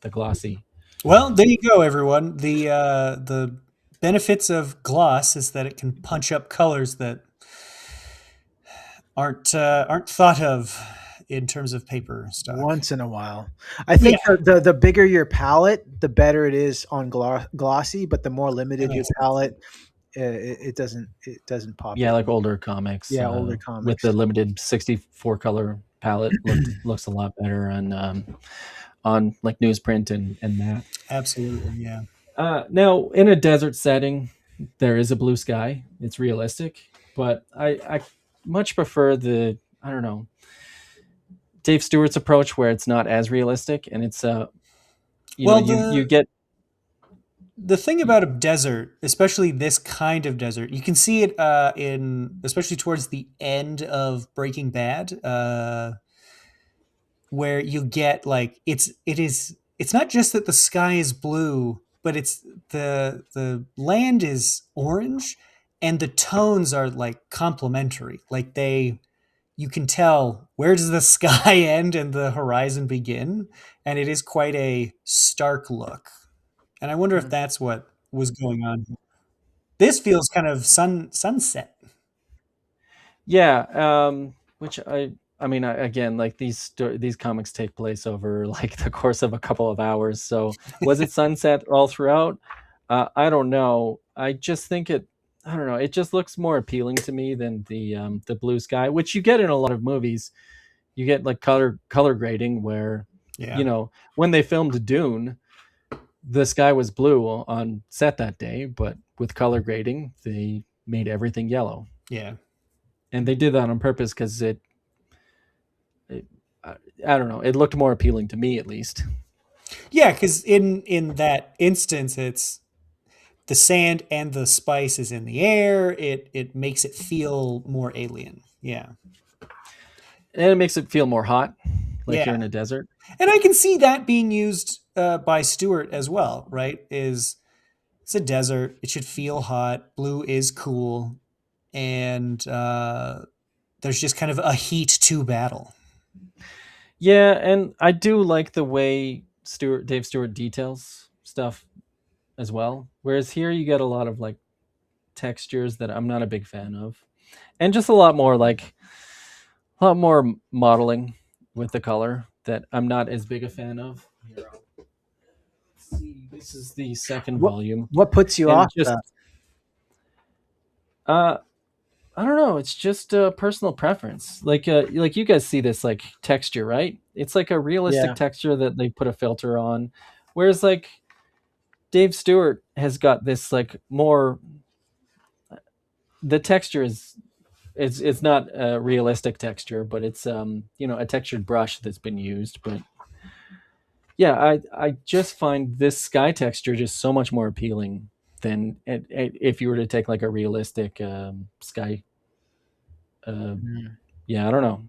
Speaker 2: glossy.
Speaker 3: Well, there you go, everyone. The benefits of gloss is that it can punch up colors that aren't thought of in terms of paper stuff.
Speaker 1: Once in a while. I think the bigger your palette, the better it is on glossy, but the more limited your palette, it doesn't pop.
Speaker 2: Yeah, like older comics.
Speaker 1: Yeah, older comics.
Speaker 2: with the limited 64 color palette looks a lot better on like newsprint and that.
Speaker 3: Absolutely, yeah.
Speaker 2: Now, in a desert setting, there is a blue sky. It's realistic, but I much prefer the, I don't know, Dave Stewart's approach where it's not as realistic and it's
Speaker 3: Well,
Speaker 2: you get.
Speaker 3: the thing about a desert, especially this kind of desert, you can see it in especially towards the end of Breaking Bad, where you get like it's not just that the sky is blue, but it's the land is orange, and the tones are like complementary. Like they you can tell where does the sky end and the horizon begin, and it is quite a stark look. And I wonder if that's what was going on. This feels kind of sunset.
Speaker 2: Yeah, which I mean, again, like these comics take place over like the course of a couple of hours. So was it sunset all throughout? I don't know. I just think I don't know. It just looks more appealing to me than the blue sky, which you get in a lot of movies. You get like color grading where,
Speaker 3: Yeah,
Speaker 2: when they filmed Dune, the sky was blue on set that day, but with color grading, they made everything yellow,
Speaker 3: yeah,
Speaker 2: and they did that on purpose because it I don't know, it looked more appealing to me at least.
Speaker 3: yeah. Because in that instance, it's the sand and the spice is in the air. It makes it feel more alien. Yeah,
Speaker 2: And it makes it feel more hot, like
Speaker 3: yeah.
Speaker 2: you're in a desert.
Speaker 3: And I can see that being used by Stewart as well. Right? Is it's a desert. It should feel hot. Blue is cool, and there's just kind of a heat to battle.
Speaker 2: Yeah, and I do like the way Dave Stewart details stuff as well. Whereas here you get a lot of like textures that I'm not a big fan of, and just a lot more modeling with the color that I'm not as big a fan of. Here, see, this is the second
Speaker 1: What
Speaker 2: volume,
Speaker 1: what puts you
Speaker 2: and
Speaker 1: off
Speaker 2: just
Speaker 1: that?
Speaker 2: uh, I don't know. It's just a personal preference. Like you guys see this like texture, right? It's like a realistic
Speaker 1: Yeah.
Speaker 2: texture that they put a filter on, whereas like Dave Stewart has got this like more. The texture is it's not a realistic texture, but it's a textured brush that's been used. But yeah, I just find this sky texture just so much more appealing than if you were to take like a realistic sky. Uh,
Speaker 1: Mm.
Speaker 2: yeah, I don't know.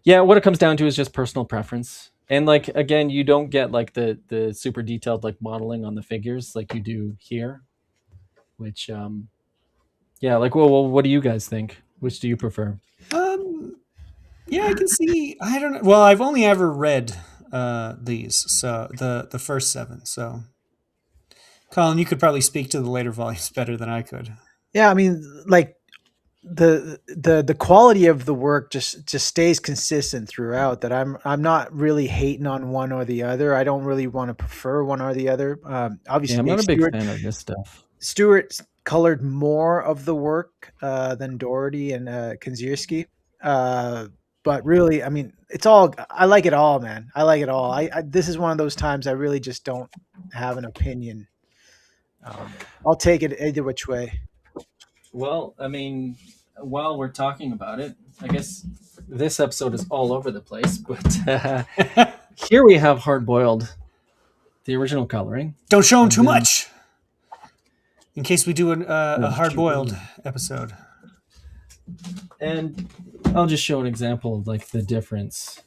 Speaker 2: Yeah, what it comes down to is just personal preference. And like again, you don't get like the super detailed like modeling on the figures like you do here, which yeah, like well, what do you guys think? Which do you prefer?
Speaker 3: Um, yeah, I can see. I don't know. Well, I've only ever read these, so the first seven. So, Colin, you could probably speak to the later volumes better than I could.
Speaker 1: Yeah, I mean, like the quality of the work just stays consistent throughout. That I'm not really hating on one or the other. I don't really want to prefer one or the other.
Speaker 2: Yeah,
Speaker 1: Obviously,
Speaker 2: I'm not
Speaker 1: Dave
Speaker 2: a big
Speaker 1: Stewart
Speaker 2: fan of this stuff.
Speaker 1: Stewart colored more of the work than Doherty and Kanzierski. But really, I mean, it's all. I like it all, man. I like it all. This is one of those times I really just don't have an opinion. I'll take it either which way.
Speaker 2: Well, I mean, while we're talking about it, I guess this episode is all over the place, but here we have Hardboiled, the original coloring.
Speaker 3: Don't show them
Speaker 2: And
Speaker 3: too
Speaker 2: then,
Speaker 3: much, in case we do a
Speaker 2: oh,
Speaker 3: hard boiled
Speaker 2: true.
Speaker 3: episode.
Speaker 2: And I'll just show an example of like the difference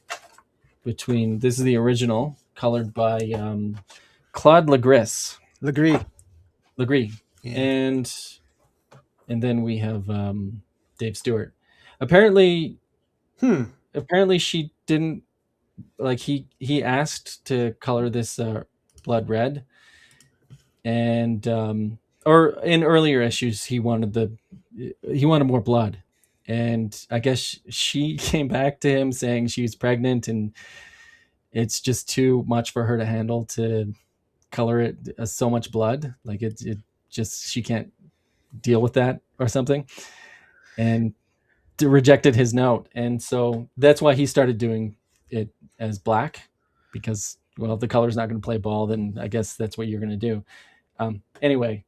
Speaker 2: between this is the original colored by Claude Legris,
Speaker 1: Legree.
Speaker 2: Legree,
Speaker 3: Yeah.
Speaker 2: and then we have Dave Stewart. Apparently,
Speaker 3: Hmm.
Speaker 2: apparently she didn't like he asked to color this blood red, and or in earlier issues he wanted more blood, and I guess she came back to him saying she's pregnant and it's just too much for her to handle to color it as so much blood, like it just she can't deal with that or something. And rejected his note, and so that's why he started doing it as black, because well, if the color's not going to play ball, then I guess that's what you're going to do. Anyway,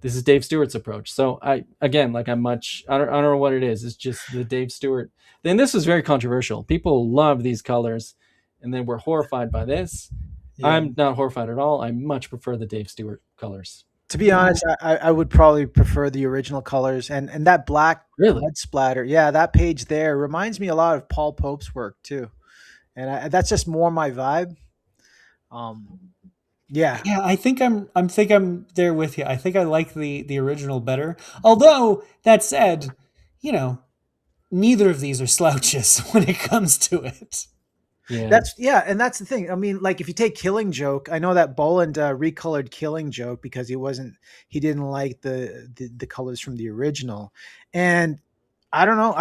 Speaker 2: this is Dave Stewart's approach. So I again, like I don't know what it is. It's just the Dave Stewart. Then this was very controversial. People love these colors, and then we're horrified by this.
Speaker 1: Yeah.
Speaker 2: I'm not horrified at all. I much prefer the Dave Stewart colors.
Speaker 1: To be honest, I would probably prefer the original colors, and that black
Speaker 2: Really?
Speaker 1: blood splatter. Yeah, that page there reminds me a lot of Paul Pope's work too, and that's just more my vibe. Um, yeah,
Speaker 3: Yeah, I think I'm there with you. I think I like the original better. Although that said, you know, neither of these are slouches when it comes to it.
Speaker 2: Yeah.
Speaker 1: and that's the thing. I mean, like if you take Killing Joke, I know that Boland recolored Killing Joke because he didn't like the colors from the original, and I don't know.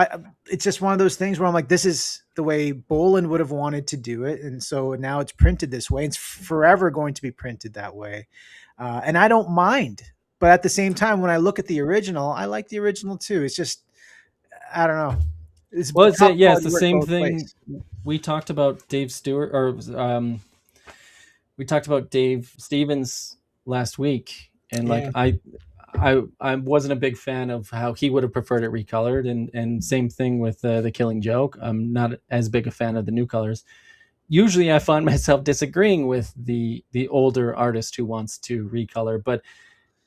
Speaker 1: It's just one of those things where I'm like, this is the way Boland would have wanted to do it, and so now it's printed this way. It's forever going to be printed that way, and I don't mind. But at the same time, when I look at the original, I like the original too. It's just I don't know. It's
Speaker 2: Well, it's
Speaker 1: top
Speaker 2: yeah, it's
Speaker 1: quality
Speaker 2: the
Speaker 1: work
Speaker 2: same
Speaker 1: both
Speaker 2: thing.
Speaker 1: ways.
Speaker 2: We talked about Dave Stewart, or we talked about Dave Stevens last week, and like
Speaker 3: Yeah.
Speaker 2: I wasn't a big fan of how he would have preferred it recolored, and same thing with the Killing Joke. I'm not as big a fan of the new colors. Usually, I find myself disagreeing with the older artist who wants to recolor, but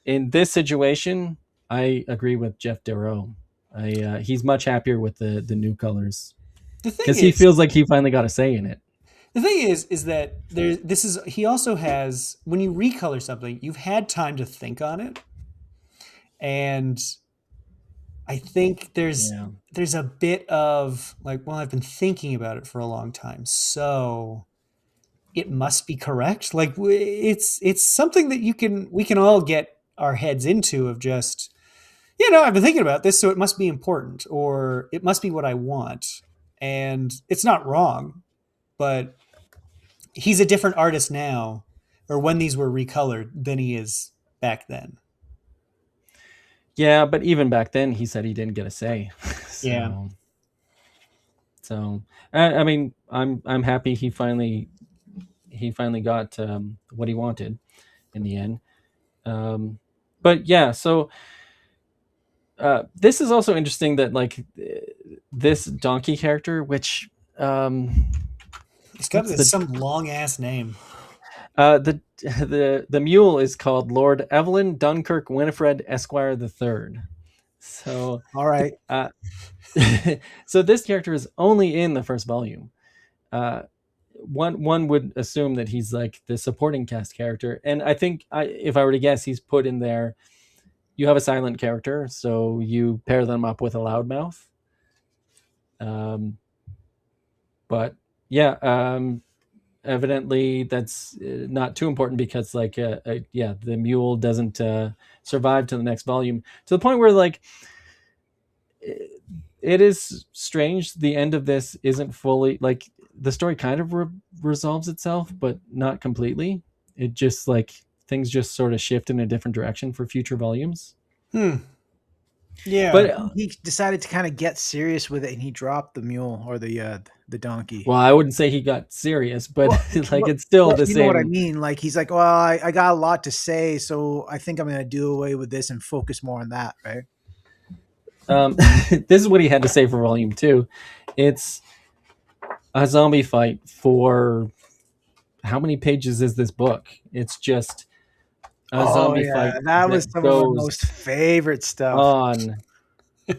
Speaker 2: in this situation, I agree with Geof Darrow. He's much happier with the new colors
Speaker 3: The thing
Speaker 2: because he
Speaker 3: is,
Speaker 2: feels like he finally got a say in it.
Speaker 3: the thing is that this is he also has when you recolor something, you've had time to think on it, and I think
Speaker 2: Yeah.
Speaker 3: there's a bit of like, well, I've been thinking about it for a long time, so it must be correct. Like it's something that we can all get our heads into of just, I've been thinking about this, so it must be important, or it must be what I want, and it's not wrong, but he's a different artist now, or when these were recolored, than he is back then.
Speaker 2: Yeah, but even back then, he said he didn't get a say.
Speaker 3: Yeah.
Speaker 2: so, so I mean, I'm happy he finally got what he wanted in the end. But yeah, so this is also interesting that like this donkey character, which
Speaker 3: He's got
Speaker 2: what's the
Speaker 3: some long ass name.
Speaker 2: the mule is called Lord Evelyn Dunkirk Winifred Esquire the Third. So
Speaker 1: All right.
Speaker 2: uh, so this character is only in the first volume. One would assume that he's like the supporting cast character, and I think if I were to guess, he's put in there. You have a silent character, so you pair them up with a loudmouth. But yeah, evidently that's not too important because like yeah, the mule doesn't survive to the next volume, to the point where like it is strange the end of this isn't fully like the story kind of resolves itself but not completely. It just like things just sort of shift in a different direction for future volumes.
Speaker 3: Hmm. Yeah.
Speaker 2: But
Speaker 1: He decided to kind of get serious with it, and he dropped the mule or the donkey.
Speaker 2: well, I wouldn't say he got serious, but
Speaker 1: Well,
Speaker 2: like it's still the
Speaker 1: you know what I
Speaker 2: same.
Speaker 1: mean? Like he's like, well, I got a lot to say, so I think I'm going to do away with this and focus more on that, right?
Speaker 2: This is what he had to say for volume 2. It's a zombie fight for how many pages is this book? It's just a
Speaker 1: Oh
Speaker 2: zombie fight
Speaker 1: yeah, that was
Speaker 2: that
Speaker 1: some of my
Speaker 2: goes
Speaker 1: most favorite stuff.
Speaker 2: on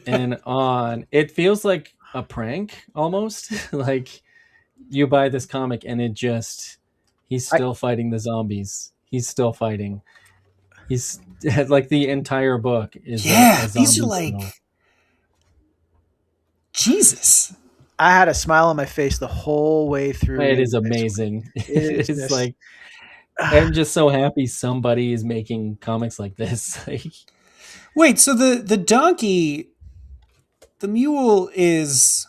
Speaker 2: and on. It feels like a prank almost. Like you buy this comic and he's
Speaker 1: I,
Speaker 2: still fighting the zombies. He's still fighting. He's like the entire book is
Speaker 3: Yeah.
Speaker 2: a
Speaker 3: These are
Speaker 2: zombie
Speaker 3: like
Speaker 2: still.
Speaker 3: Jesus.
Speaker 1: I had a smile on my face the whole way through.
Speaker 2: It is
Speaker 1: reading this one.
Speaker 2: amazing.
Speaker 1: It
Speaker 2: It
Speaker 1: is
Speaker 2: is
Speaker 1: just
Speaker 2: like I'm just so happy somebody is making comics like this. Like,
Speaker 3: Wait, so the donkey, the mule is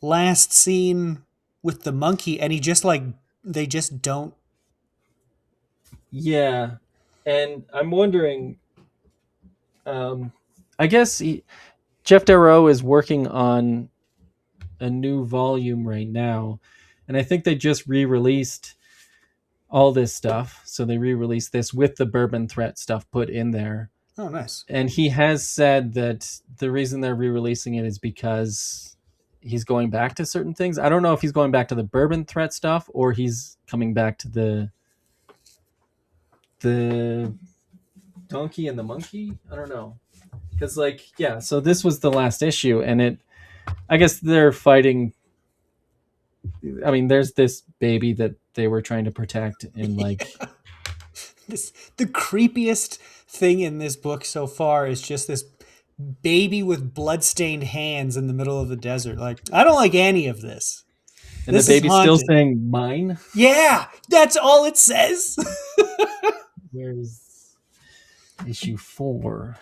Speaker 3: last seen with the monkey, and he just like they just don't.
Speaker 2: yeah, and I'm wondering. I guess Geof Darrow is working on a new volume right now, and I think they just re-released all this stuff. So they re-released this with the Bourbon Thret stuff put in there.
Speaker 3: Oh, nice.
Speaker 2: And he has said that the reason they're re-releasing it is because he's going back to certain things. I don't know if he's going back to the Bourbon Thret stuff or he's coming back to the donkey and the monkey. I don't know. Because so this was the last issue, and I guess they're fighting. I mean, there's this baby that they were trying to protect, and
Speaker 3: the creepiest thing in this book so far is just this baby with bloodstained hands in the middle of the desert. Like, I don't like any of this.
Speaker 2: And this the baby's still saying mine.
Speaker 3: Yeah, that's all it says.
Speaker 2: Where's issue 4?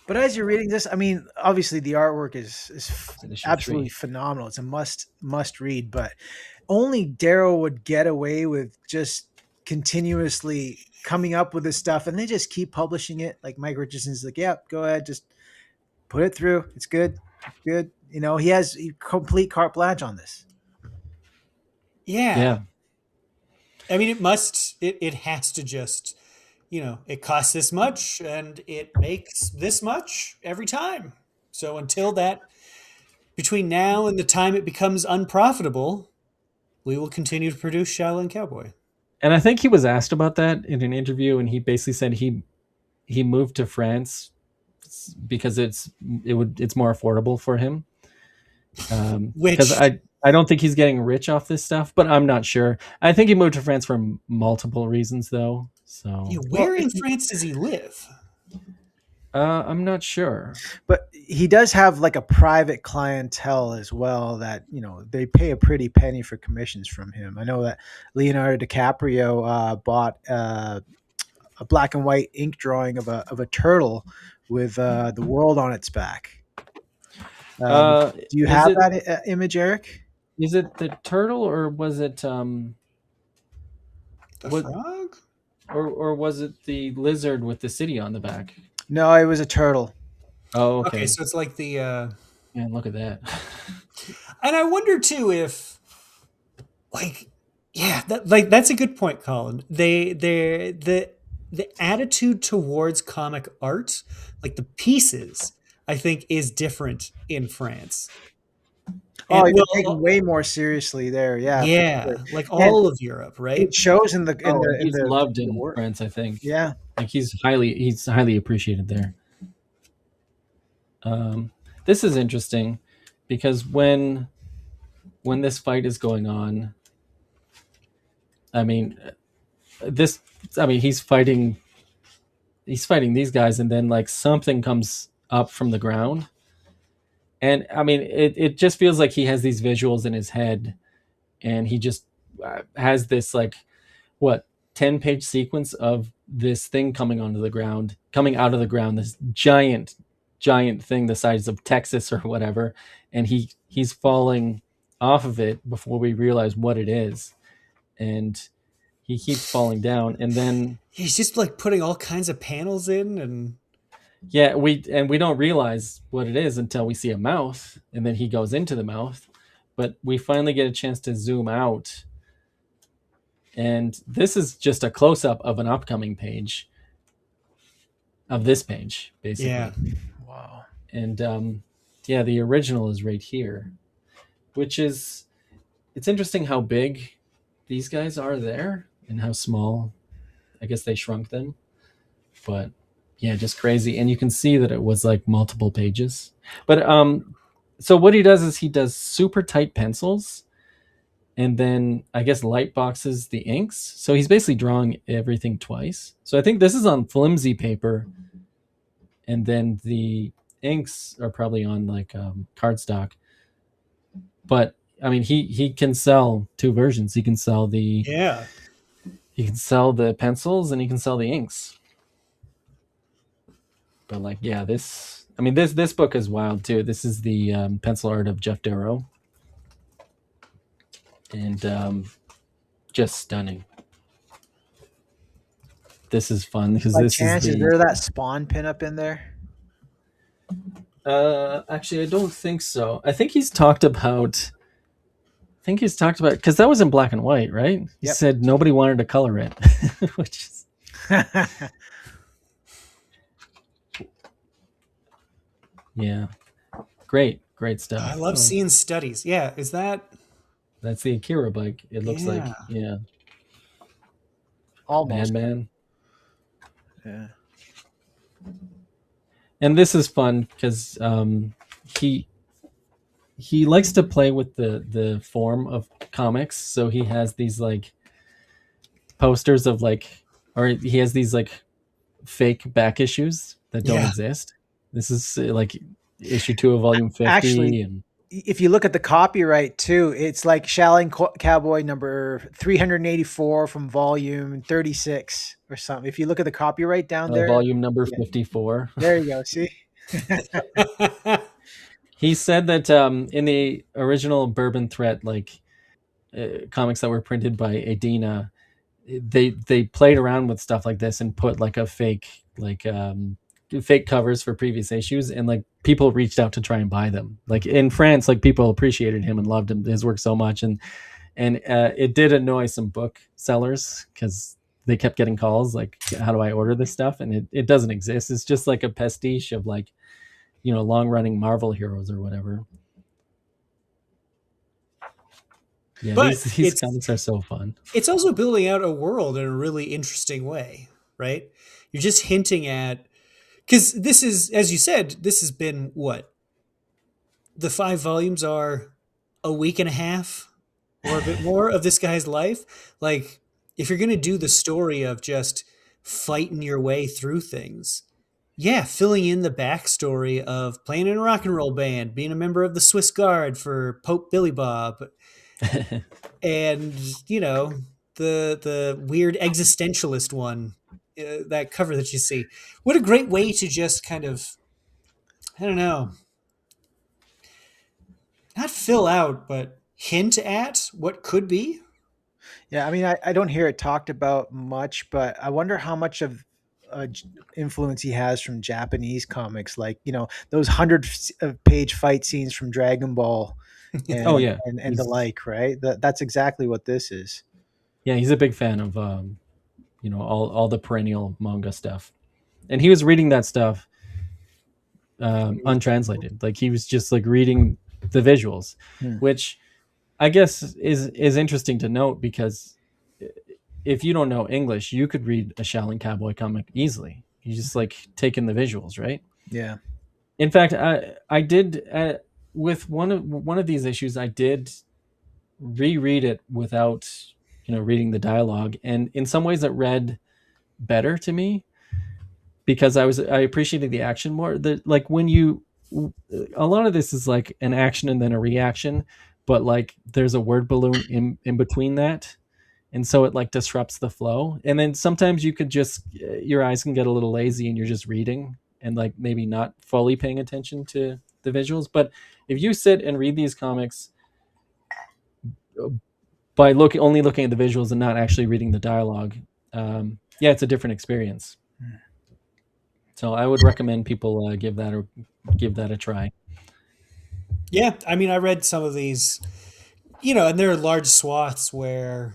Speaker 1: But as you're reading this, I mean, obviously the artwork is absolutely
Speaker 2: 3.
Speaker 1: phenomenal. It's a must read, but only Darrow would get away with just continuously coming up with this stuff, and they just keep publishing it. Like Mike Richardson's like, yeah, go ahead, just put it through. It's good. It's good. You know, he has complete carte blanche on this.
Speaker 3: Yeah. I mean, it has to just, it costs this much and it makes this much every time. So until between now and the time it becomes unprofitable, we will continue to produce Shaolin Cowboy.
Speaker 2: And I think he was asked about that in an interview, and he basically said he moved to France because it's more affordable for him. Because I don't think he's getting rich off this stuff, but I'm not sure. I think he moved to France for multiple reasons, though. So
Speaker 3: where in France does he live?
Speaker 2: I'm not sure,
Speaker 1: but he does have like a private clientele as well that they pay a pretty penny for commissions from him. I know that Leonardo DiCaprio bought a black and white ink drawing of a turtle with the world on its back. Do you have that image, Eric?
Speaker 2: Is it the turtle, or was it
Speaker 3: the frog?
Speaker 2: Or was it the lizard with the city on the back?
Speaker 1: No, it was a turtle.
Speaker 2: Oh, okay.
Speaker 3: So it's like the
Speaker 2: man, look at that.
Speaker 3: And I wonder too if that's a good point, Colin. The attitude towards comic art, like the pieces, I think is different in France.
Speaker 1: Oh, you're taken way more seriously there. Yeah.
Speaker 3: Yeah. Sure. Like all of Europe, right?
Speaker 1: It shows in the
Speaker 2: he's loved in France, I think.
Speaker 1: Yeah.
Speaker 2: Like he's highly appreciated there. This is interesting because when this fight is going on, I mean, he's fighting these guys, and then like something comes up from the ground. And I mean, it just feels like he has these visuals in his head, and he just has this 10-page sequence of this thing coming out of the ground, this giant thing the size of Texas or whatever, and he's falling off of it before we realize what it is, and he keeps falling down, and then
Speaker 3: he's just like putting all kinds of panels in, and
Speaker 2: we don't realize what it is until we see a mouth, and then he goes into the mouth, but we finally get a chance to zoom out. And this is just a close-up of an upcoming page of this page, basically.
Speaker 3: Yeah.
Speaker 1: Wow.
Speaker 2: And the original is right here, it's interesting how big these guys are there and how small. I guess they shrunk them, but yeah, just crazy. And you can see that it was like multiple pages. But so what he does is he does super tight pencils, and then I guess light boxes the inks. So he's basically drawing everything twice. So I think this is on flimsy paper, and then the inks are probably on cardstock. But I mean, he can sell two versions. He can sell the pencils, and he can sell the inks. But this book is wild too. This is the pencil art of Geof Darrow, and just stunning. This is fun because
Speaker 1: is there that Spawn pinup in there?
Speaker 2: Actually, I don't think so. I think he's talked about. I think he's talked about because that was in black and white, right? He
Speaker 1: Yep.
Speaker 2: said nobody wanted to color it, which is yeah, great
Speaker 3: I
Speaker 2: stuff.
Speaker 3: love
Speaker 2: Oh,
Speaker 3: seeing studies. Yeah, is that?
Speaker 2: that's the Akira bike. It looks
Speaker 3: Yeah.
Speaker 2: like yeah,
Speaker 1: Almost.
Speaker 2: Madman.
Speaker 1: Yeah.
Speaker 2: And this is fun because he he likes to play with the form of comics. So he has these like posters of like, or he has these like fake back issues that don't
Speaker 3: Yeah.
Speaker 2: exist. This is like issue 2 of volume 50,
Speaker 1: Actually,
Speaker 2: and
Speaker 1: if you look at the copyright too, it's like Shaolin Cowboy number 384 from volume 36 or something. If you look at the copyright down there,
Speaker 2: volume number
Speaker 1: yeah,
Speaker 2: 54.
Speaker 1: there you go. See?
Speaker 2: He said that in the original Bourbon Thret, like comics that were printed by Aedena, they played around with stuff like this and put like a fake like fake covers for previous issues, and like people reached out to try and buy them. Like in France, like people appreciated him and loved his work so much, and it did annoy some book sellers because they kept getting calls like, how do I order this stuff? And it doesn't exist. It's just like a pastiche of like, you know, long running Marvel heroes or whatever. Yeah,
Speaker 3: But
Speaker 2: these comics are so fun.
Speaker 3: it's also building out a world in a really interesting way, right? You're just hinting at, because this is, as you said, this has been what, the 5 volumes are a week and a half or a bit more of this guy's life. Like, if you're going to do the story of just fighting your way through things, yeah, filling in the backstory of playing in a rock and roll band, being a member of the Swiss Guard for Pope Billy Bob, and you know, the weird existentialist one, that cover that you see. What a great way to just kind of, I don't know, not fill out, but hint at what could be.
Speaker 1: Yeah, I mean, I don't hear it talked about much, but I wonder how much of influence he has from Japanese comics, like those 100-page fight scenes from Dragon Ball,
Speaker 2: Oh
Speaker 1: and
Speaker 2: yeah,
Speaker 1: and the like, right? That's exactly what this is.
Speaker 2: yeah, he's a big fan of you know, all the perennial manga stuff, and he was reading that stuff untranslated. Like he was just like reading the visuals,
Speaker 1: Hmm.
Speaker 2: which I guess is interesting to note because if you don't know English, you could read a Shaolin Cowboy comic easily. You just like take in the visuals, right?
Speaker 1: Yeah.
Speaker 2: In fact, I did with one of these issues, I did reread it without, you know, reading the dialogue, and in some ways it read better to me because I appreciated the action more. The like when you a lot of this is like an action and then a reaction, but like there's a word balloon in between that, and so it like disrupts the flow. And then sometimes you could just your eyes can get a little lazy and you're just reading and like maybe not fully paying attention to the visuals. But if you sit and read these comics by only looking at the visuals and not actually reading the dialogue, yeah, it's a different experience. So I would recommend people give that a try.
Speaker 3: Yeah, I mean, I read some of these, and there are large swaths where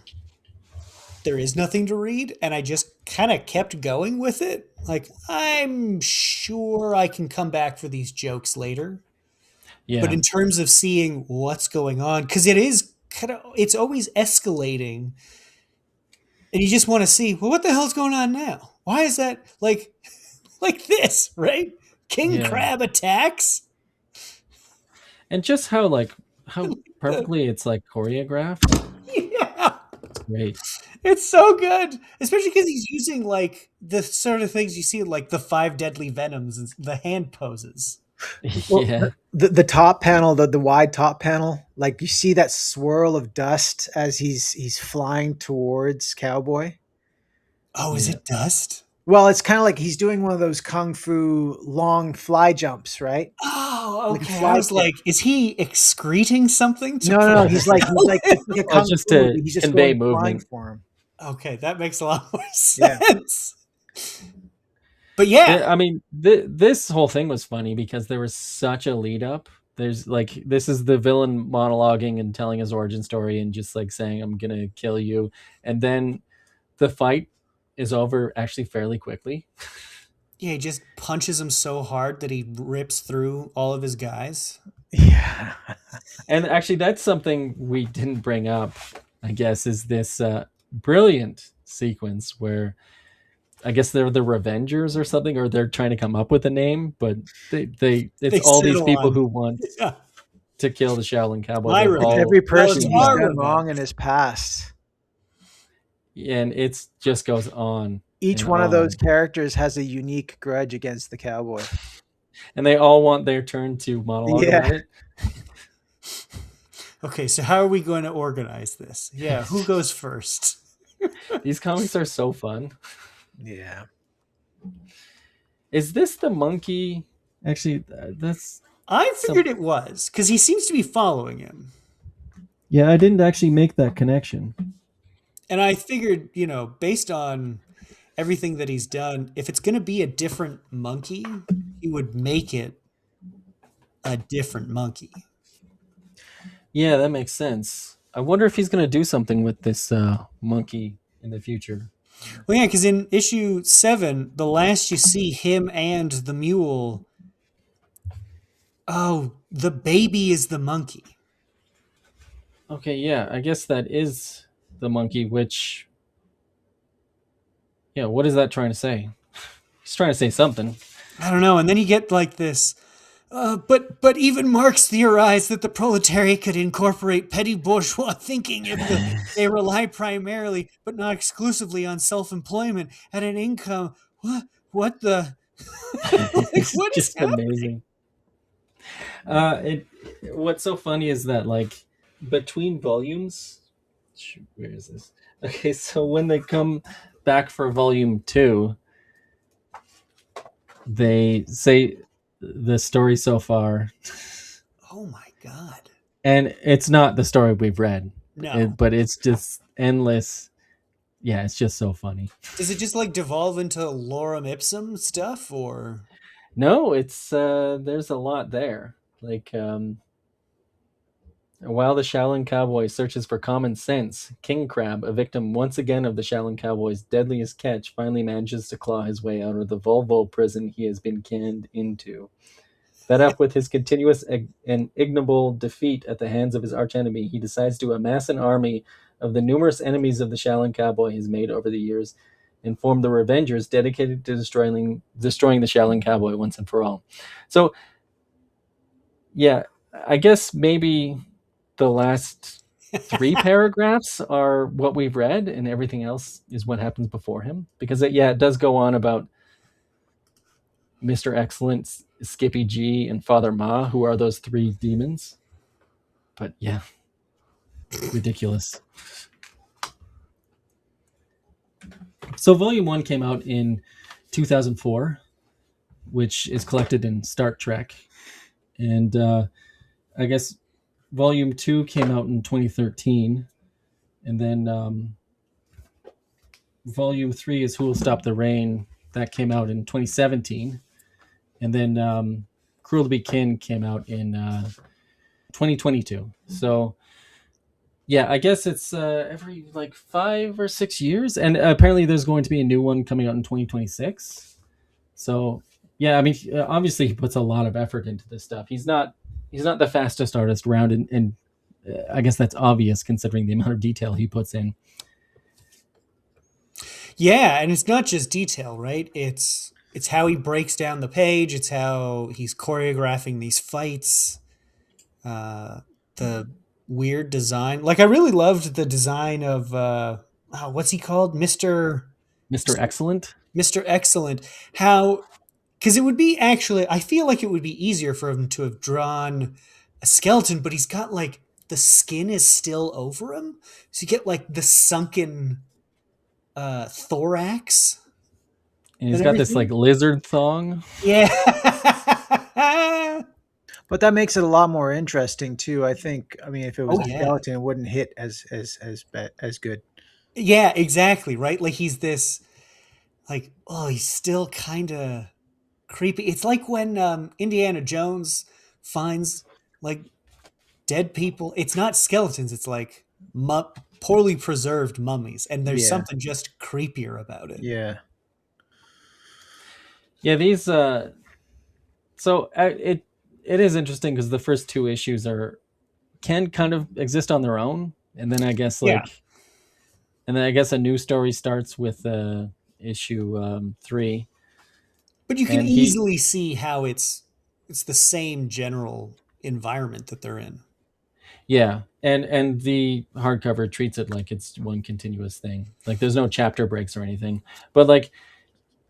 Speaker 3: there is nothing to read, and I just kind of kept going with it. Like, I'm sure I can come back for these jokes later. But
Speaker 2: Yeah,
Speaker 3: in terms of seeing what's going on, because it is it's always escalating, and you just want to see, well, what the hell's going on now? Why is that like this, right? King
Speaker 2: yeah,
Speaker 3: Crab attacks.
Speaker 2: and just how perfectly it's like choreographed.
Speaker 3: Yeah.
Speaker 2: It's great.
Speaker 3: It's so good, especially because he's using like the sort of things you see, like the 5 deadly venoms and the hand poses.
Speaker 1: Well,
Speaker 2: Yeah,
Speaker 1: the top panel, the wide top panel, like you see that swirl of dust as he's flying towards Cowboy.
Speaker 3: Oh, is
Speaker 2: yeah,
Speaker 3: it dust?
Speaker 1: Well, it's kind of like he's doing one of those kung fu long fly jumps, right?
Speaker 3: Oh,
Speaker 1: Like a
Speaker 3: okay. I
Speaker 1: fly
Speaker 3: was
Speaker 1: kick.
Speaker 3: like, is he excreting something to
Speaker 1: No. He's like
Speaker 3: propel
Speaker 1: it's like a
Speaker 2: oh,
Speaker 1: kung
Speaker 2: just
Speaker 1: fu
Speaker 2: to
Speaker 1: movie. He's just
Speaker 2: convey
Speaker 1: going flying
Speaker 2: movement.
Speaker 1: for him.
Speaker 3: Okay, that makes a lot more
Speaker 1: Yeah.
Speaker 3: sense. But yeah,
Speaker 2: I mean, this whole thing was funny because there was such a lead up. There's like this is the villain monologuing and telling his origin story and just like saying I'm gonna kill you, and then the fight is over actually fairly quickly.
Speaker 3: yeah, he just punches him so hard that he rips through all of his guys.
Speaker 1: Yeah.
Speaker 2: And actually, that's something we didn't bring up. I guess is this brilliant sequence where I guess they're the Revengers or something, or they're trying to come up with a name, but they it's
Speaker 3: They
Speaker 2: all these
Speaker 3: settle
Speaker 2: people
Speaker 3: on,
Speaker 2: who want
Speaker 3: yeah,
Speaker 2: to kill the Shaolin Cowboy.
Speaker 3: my
Speaker 2: They've
Speaker 1: It's
Speaker 3: revenge.
Speaker 2: all
Speaker 1: every
Speaker 3: Well, it's
Speaker 1: person he's
Speaker 3: our
Speaker 2: teamed up,
Speaker 1: done
Speaker 3: revenge.
Speaker 1: wrong in his past.
Speaker 2: and it just goes on
Speaker 1: Each
Speaker 2: and
Speaker 1: one of those
Speaker 2: on,
Speaker 1: characters has a unique grudge against the cowboy.
Speaker 2: and they all want their turn to monologue
Speaker 1: Yeah.
Speaker 2: about it.
Speaker 3: Okay, so how are we going to organize this? Yeah, who goes first?
Speaker 2: These comics are so fun.
Speaker 1: Yeah.
Speaker 2: Is this the monkey? Actually, that's
Speaker 3: I
Speaker 2: some.
Speaker 3: figured it was because he seems to be following him.
Speaker 2: Yeah, I didn't actually make that connection.
Speaker 3: And I figured, based on everything that he's done, if it's going to be a different monkey, he would make it a different monkey.
Speaker 2: Yeah, that makes sense. I wonder if he's going to do something with this monkey in the future.
Speaker 3: Well, yeah, because in issue 7, the last you see him and the mule, oh, the baby is the monkey.
Speaker 2: Okay, yeah, I guess that is the monkey, which, yeah, what is that trying to say? He's trying to say something.
Speaker 3: I don't know. And then you get like this. But even Marx theorized that the proletariat could incorporate petty bourgeois thinking if they rely primarily, but not exclusively, on self-employment at an income. What the? Like,
Speaker 2: It's
Speaker 3: what is
Speaker 2: just
Speaker 3: happening?
Speaker 2: amazing. It what's so funny is that like between volumes, shoot, where is this? Okay, so when they come back for volume 2, they say the story so far,
Speaker 3: Oh my God!
Speaker 2: and it's not the story we've read,
Speaker 3: No.
Speaker 2: but it's just endless. Yeah, it's just so funny.
Speaker 3: Does it just like devolve into lorem ipsum stuff, or?
Speaker 2: No, it's there's a lot there. Like while the Shaolin Cowboy searches for common sense, King Crab, a victim once again of the Shaolin Cowboy's deadliest catch, finally manages to claw his way out of the Volvo prison he has been canned into. Fed up with his continuous and ignoble defeat at the hands of his archenemy, he decides to amass an army of the numerous enemies of the Shaolin Cowboy he's made over the years and form the Revengers dedicated to destroying the Shaolin Cowboy once and for all. So, yeah, I guess maybe the last 3 paragraphs are what we've read, and everything else is what happens before him. Because it does go on about Mr. Excellent, Skippy G, and Father Ma, who are those 3 demons. But yeah, ridiculous. So Volume 1 came out in 2004, which is collected in Star Trek. And I guess Volume 2 came out in 2013. And then Volume 3 is Who Will Stop the Rain. That came out in 2017. And then Cruel to Be Kin came out in 2022. So, yeah, I guess it's every like 5 or 6 years. And apparently there's going to be a new one coming out in 2026. So, yeah, I mean, obviously he puts a lot of effort into this stuff. He's not the fastest artist around, and I guess that's obvious considering the amount of detail he puts in.
Speaker 3: Yeah, and it's not just detail, right? It's how he breaks down the page. It's how he's choreographing these fights. The weird design. Like, I really loved the design of what's he called,
Speaker 2: Mr. Excellent.
Speaker 3: Mr. Excellent. How, because it would be actually, I feel like it would be easier for him to have drawn a skeleton, but he's got like the skin is still over him, so you get like the sunken thorax.
Speaker 2: And he's
Speaker 3: And
Speaker 2: got this
Speaker 3: everything.
Speaker 2: like lizard thong.
Speaker 3: Yeah.
Speaker 1: But that makes it a lot more interesting too. I think. I mean, if it was
Speaker 3: Oh
Speaker 1: a
Speaker 3: yeah.
Speaker 1: skeleton, it wouldn't hit as good.
Speaker 3: Yeah, exactly, right? Like he's this like, oh, he's still kind of creepy. It's like when Indiana Jones finds like dead people. It's not skeletons. It's like poorly preserved mummies, and there's
Speaker 1: Yeah.
Speaker 3: something just creepier about it.
Speaker 1: Yeah.
Speaker 2: Yeah, these so it is interesting because the first two issues can kind of exist on their own, and then I guess
Speaker 3: Yeah,
Speaker 2: a new story starts with issue 3,
Speaker 3: but you can
Speaker 2: and he
Speaker 3: easily see how it's the same general environment that they're in.
Speaker 2: yeah, and the hardcover treats it like it's one continuous thing. Like there's no chapter breaks or anything, but like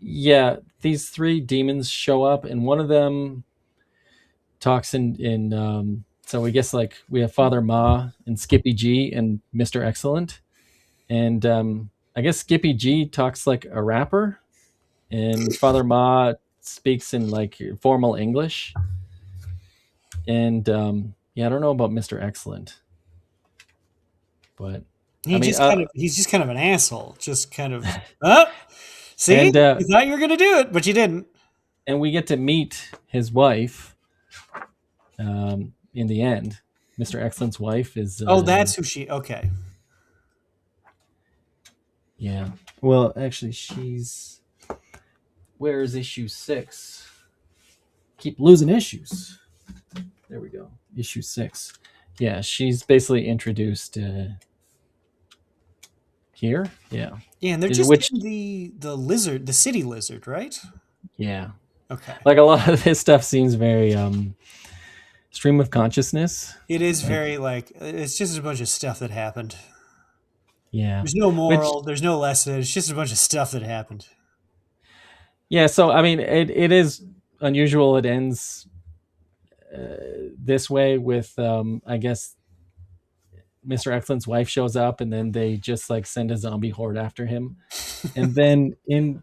Speaker 2: yeah, these three demons show up, and one of them talks in so we guess like we have Father Ma and Skippy G and Mr. Excellent. And I guess Skippy G talks like a rapper, and Father Ma speaks in like formal English. And yeah, I don't know about Mr. Excellent, but I mean,
Speaker 3: He's just kind of an asshole. Just kind of, oh, see,
Speaker 2: and
Speaker 3: you thought you were gonna do it, but you didn't.
Speaker 2: we get to meet his wife in the end. Mr. Excellent's wife is
Speaker 3: Oh, that's who she. Okay,
Speaker 2: yeah. Well, actually, she's where is issue 6? Keep losing issues. There we go. Issue 6. Yeah, she's basically introduced here. Yeah.
Speaker 3: yeah, and they're just
Speaker 2: Which,
Speaker 3: in the lizard, the city lizard, right?
Speaker 2: yeah.
Speaker 3: Okay,
Speaker 2: Like a lot of this stuff seems very stream of consciousness.
Speaker 3: it is
Speaker 2: Like,
Speaker 3: very like it's just a bunch of stuff that happened.
Speaker 2: yeah.
Speaker 3: There's no
Speaker 2: Which,
Speaker 3: moral. There's no lesson. It's just a bunch of stuff that happened.
Speaker 2: yeah, so I mean, it is unusual. It ends this way with, I guess, Mr. Excellent's wife shows up, and then they just like send a zombie horde after him. And then in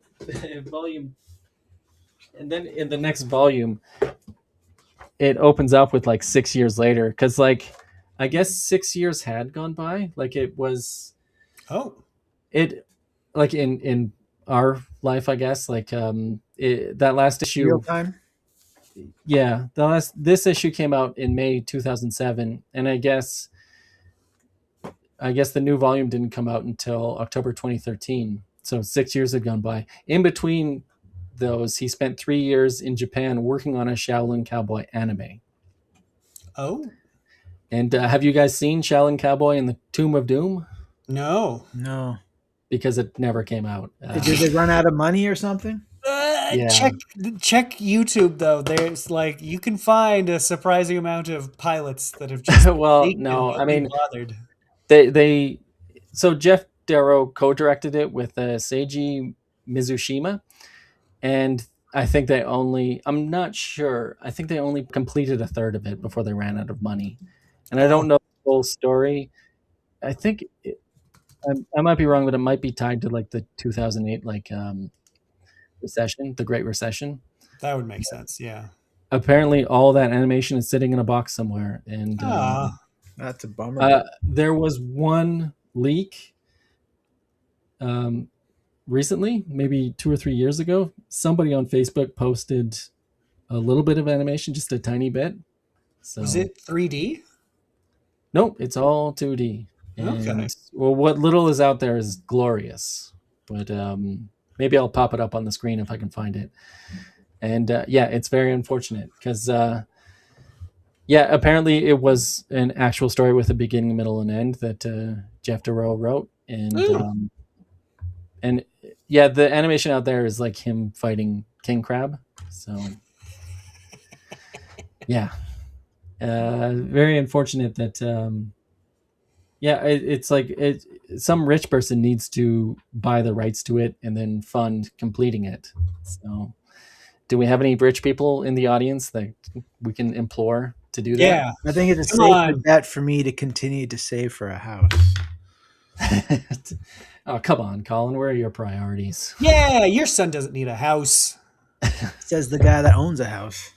Speaker 2: volume and then in the next volume it opens up with like 6 years later, because like I guess 6 years had gone by. Like it was
Speaker 3: Oh,
Speaker 2: it like in our life, I guess, like that last
Speaker 1: Real
Speaker 2: issue.
Speaker 1: time.
Speaker 2: Yeah, this issue came out in May 2007, and I guess the new volume didn't come out until October 2013. So 6 years had gone by. In between those, he spent 3 years in Japan working on a Shaolin Cowboy anime.
Speaker 3: oh,
Speaker 2: And have you guys seen Shaolin Cowboy and the Tomb of Doom?
Speaker 3: no.
Speaker 1: No.
Speaker 2: Because it never came out.
Speaker 1: Did they run out of money or something?
Speaker 2: Yeah.
Speaker 3: Check YouTube though. There's like you can find a surprising amount of pilots that have just
Speaker 2: Well,
Speaker 3: leaked and
Speaker 2: no, I
Speaker 3: nobody
Speaker 2: mean,
Speaker 3: bothered.
Speaker 2: they so Geof Darrow co-directed it with Seiji Mizushima, and I'm not sure, I think they only completed a third of it before they ran out of money. And I
Speaker 3: Oh,
Speaker 2: don't know the full story. I think I might be wrong, but it might be tied to like the 2008 like recession, the Great Recession.
Speaker 3: that would make sense. Yeah.
Speaker 2: Apparently all that animation is sitting in a box somewhere, and
Speaker 3: Ah,
Speaker 1: That's a bummer.
Speaker 2: there was one leak recently, maybe 2 or 3 years ago. Somebody on Facebook posted a little bit of animation, just a tiny bit. So
Speaker 3: was it 3D?
Speaker 2: nope, it's all 2D.
Speaker 3: Okay.
Speaker 2: And well, what little is out there is glorious. But maybe I'll pop it up on the screen if I can find it. And yeah, it's very unfortunate because yeah, apparently it was an actual story with a beginning, middle, and end that Geof Darrow wrote, and yeah, the animation out there is like him fighting King Crab. So yeah, very unfortunate that yeah, it's like some rich person needs to buy the rights to it and then fund completing it. So, do we have any rich people in the audience that we can implore to do that?
Speaker 3: Yeah.
Speaker 1: I think it's a
Speaker 3: Come
Speaker 1: safer
Speaker 3: on.
Speaker 1: bet for me to continue to save for a house.
Speaker 2: Oh, come on, Colin. Where are your priorities?
Speaker 3: Yeah, your son doesn't need a house.
Speaker 1: Says the guy that owns a house.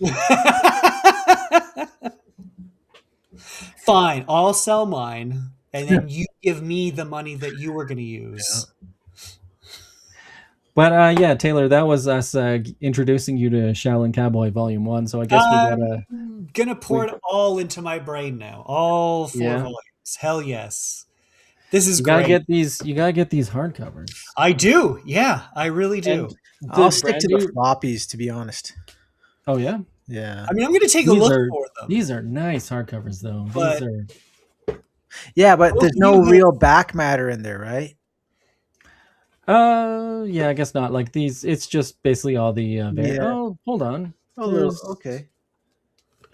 Speaker 3: Fine, I'll sell mine, and then you give me the money that you were going to use.
Speaker 2: But yeah, Taylor, that was us introducing you to Shaolin Cowboy Volume 1. So I guess we gotta,
Speaker 3: I'm gonna pour
Speaker 2: we,
Speaker 3: it all into my brain now. All four
Speaker 2: yeah,
Speaker 3: volumes. Hell yes. This is
Speaker 2: you gotta
Speaker 3: great.
Speaker 2: get these. You gotta get these hardcovers.
Speaker 3: I do. Yeah, I really
Speaker 2: And
Speaker 3: do.
Speaker 2: the
Speaker 1: I'll stick
Speaker 2: brand
Speaker 1: to the
Speaker 2: new.
Speaker 1: floppies, to be honest.
Speaker 2: Oh yeah,
Speaker 1: Yeah.
Speaker 3: I mean, I'm gonna take a
Speaker 2: these
Speaker 3: look
Speaker 2: are
Speaker 3: for them,
Speaker 2: these are nice hardcovers though. These
Speaker 3: but
Speaker 2: are.
Speaker 1: Yeah, but
Speaker 3: both
Speaker 1: there's
Speaker 3: of
Speaker 1: no
Speaker 3: you have.
Speaker 1: real back matter in there, right?
Speaker 2: Yeah, I guess not. Like these, it's just basically all the.
Speaker 1: Yeah.
Speaker 2: Oh, hold on.
Speaker 1: A little.
Speaker 2: There's
Speaker 1: Okay.